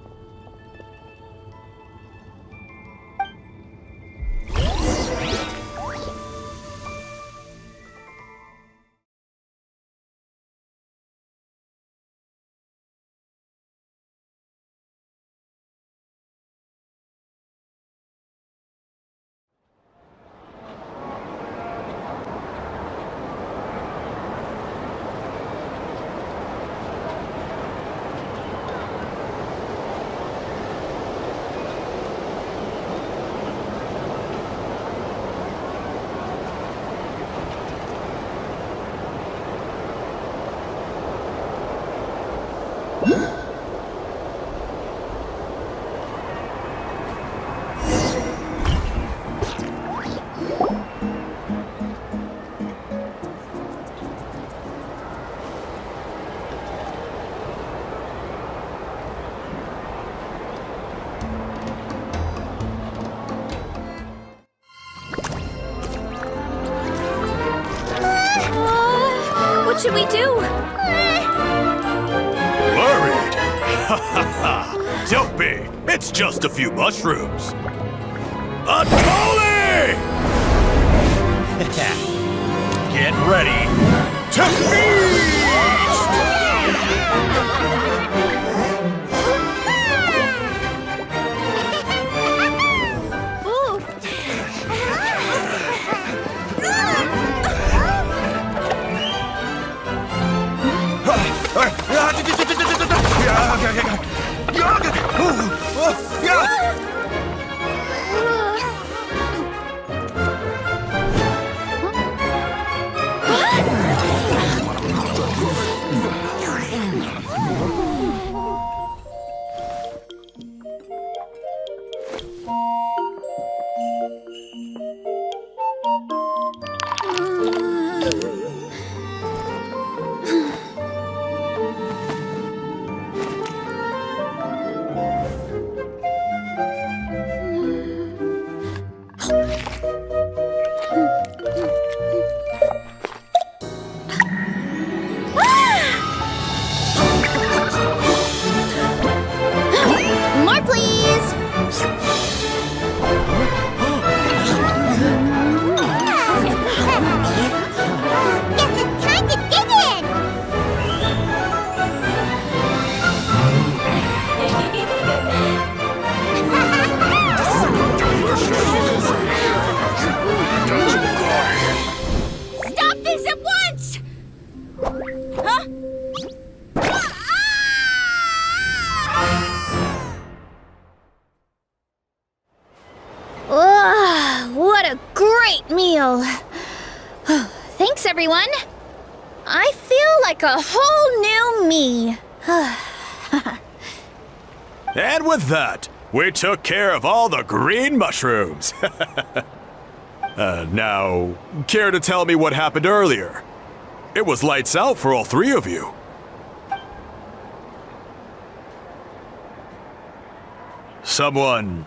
Speaker 1: What should we do?
Speaker 5: Worried? Ha ha ha! Don't be. It's just a few mushrooms. Unholy!
Speaker 6: Get ready to feast!
Speaker 2: More, please! Guess it's time to dig in! Stop this at once! Huh?
Speaker 1: What a great meal! Thanks, everyone. I feel like a whole new me.
Speaker 5: And with that, we took care of all the green mushrooms. Now, care to tell me what happened earlier? It was lights out for all three of you. Someone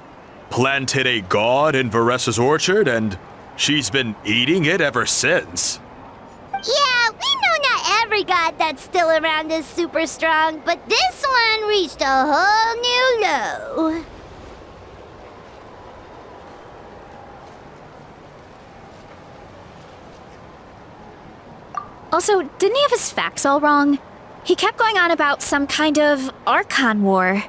Speaker 5: planted a god in Veresa's orchard, and she's been eating it ever since.
Speaker 2: Yeah, we know not every god that's still around is super strong, but this one reached a whole new low.
Speaker 1: Also, didn't he have his facts all wrong? He kept going on about some kind of Archon war.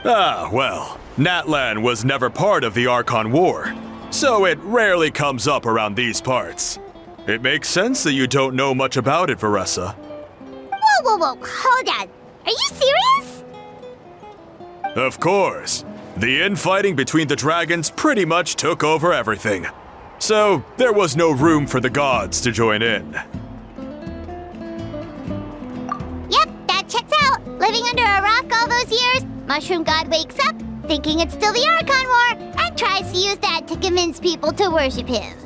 Speaker 5: Ah, well, Natlan was never part of the Archon War, so it rarely comes up around these parts. It makes sense that you don't know much about it, Veresa.
Speaker 2: Whoa, hold on. Are you serious?
Speaker 5: Of course. The infighting between the dragons pretty much took over everything. So, there was no room for the gods to join in.
Speaker 2: Yep, that checks out. Living under a rock all those years, Mushroom God wakes up, thinking it's still the Archon War, and tries to use that to convince people to worship him.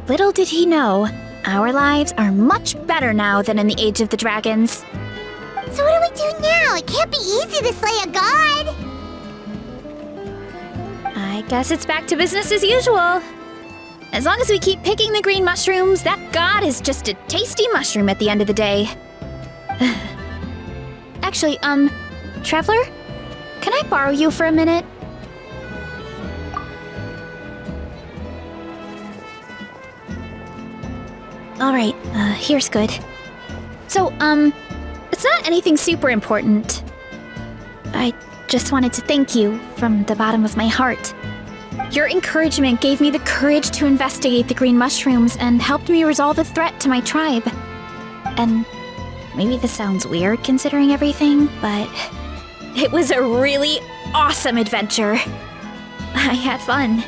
Speaker 1: Little did he know, our lives are much better now than in the Age of the Dragons.
Speaker 2: So what do we do now? It can't be easy to slay a god.
Speaker 1: I guess it's back to business as usual. As long as we keep picking the green mushrooms, that god is just a tasty mushroom at the end of the day. Actually, Traveler? Can I borrow you for a minute? Alright, here's good. So, it's not anything super important. I just wanted to thank you from the bottom of my heart. Your encouragement gave me the courage to investigate the green mushrooms and helped me resolve a threat to my tribe. And maybe this sounds weird considering everything, but it was a really awesome adventure. I had fun.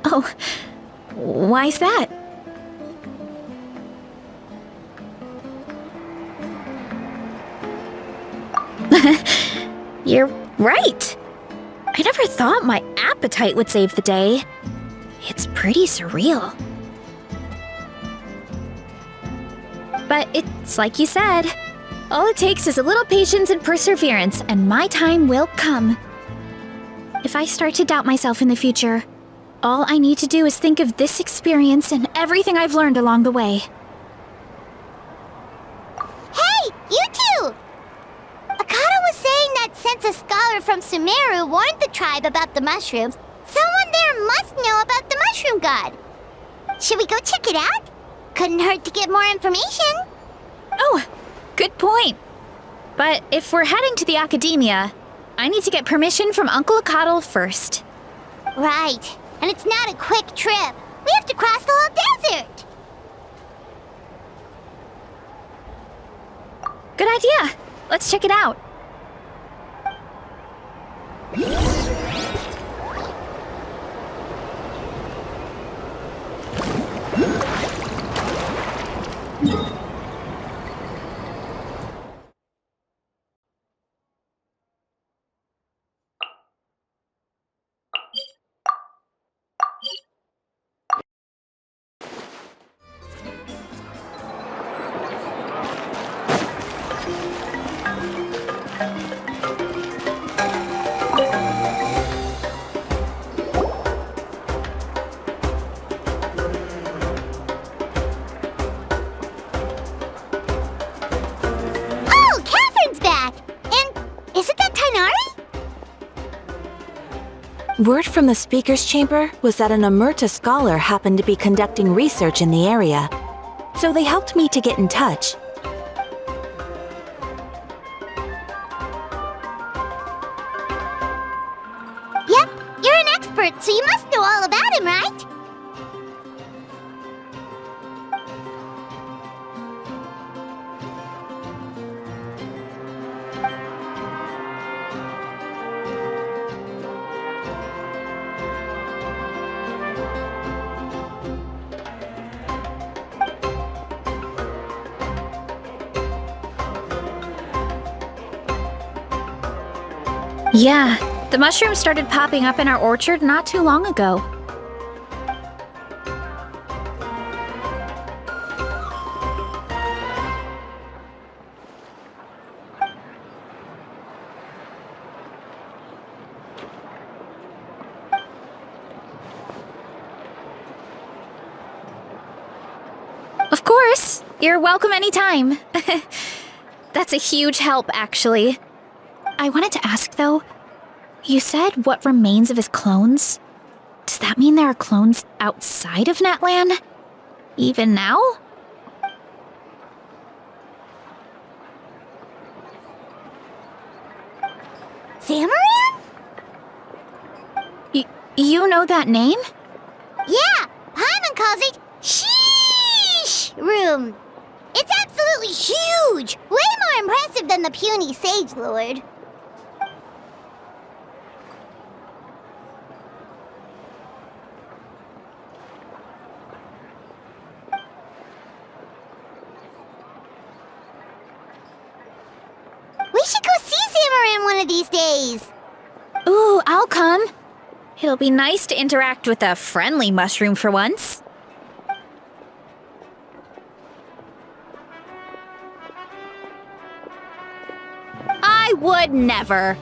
Speaker 1: Oh, why's that? You're right. I never thought my appetite would save the day. It's pretty surreal. But it's like you said. All it takes is a little patience and perseverance, and my time will come. If I start to doubt myself in the future, All I need to do is think of this experience and everything I've learned along the way.
Speaker 2: Hey, you two! Akata was saying that since a scholar from Sumeru warned the tribe about the mushrooms, someone there must know about the mushroom god. Should we go check it out? Couldn't hurt to get more information.
Speaker 1: Oh, good point. But if we're heading to the academia, I need to get permission from Uncle Akatl first.
Speaker 2: Right. And it's not a quick trip. We have to cross the whole desert.
Speaker 1: Good idea. Let's check it out.
Speaker 2: Oh, Catherine's back! And isn't that Tainari?
Speaker 12: Word from the speaker's chamber was that an Amurta scholar happened to be conducting research in the area. So they helped me to get in touch.
Speaker 2: Yep, you're an expert, so you must know all about him, right?
Speaker 1: Yeah, the mushrooms started popping up in our orchard not too long ago. Of course, you're welcome anytime. That's a huge help, actually. I wanted to ask, though, you said what remains of his clones? Does that mean there are clones outside of Natlan? Even now?
Speaker 2: Zamaran?
Speaker 1: You know that name?
Speaker 2: Yeah, Paimon calls it Sheesh Room. It's absolutely huge! Way more impressive than the puny Sage Lord. We should go see Zamaran one of these days.
Speaker 1: Ooh, I'll come. It'll be nice to interact with a friendly mushroom for once. I would never.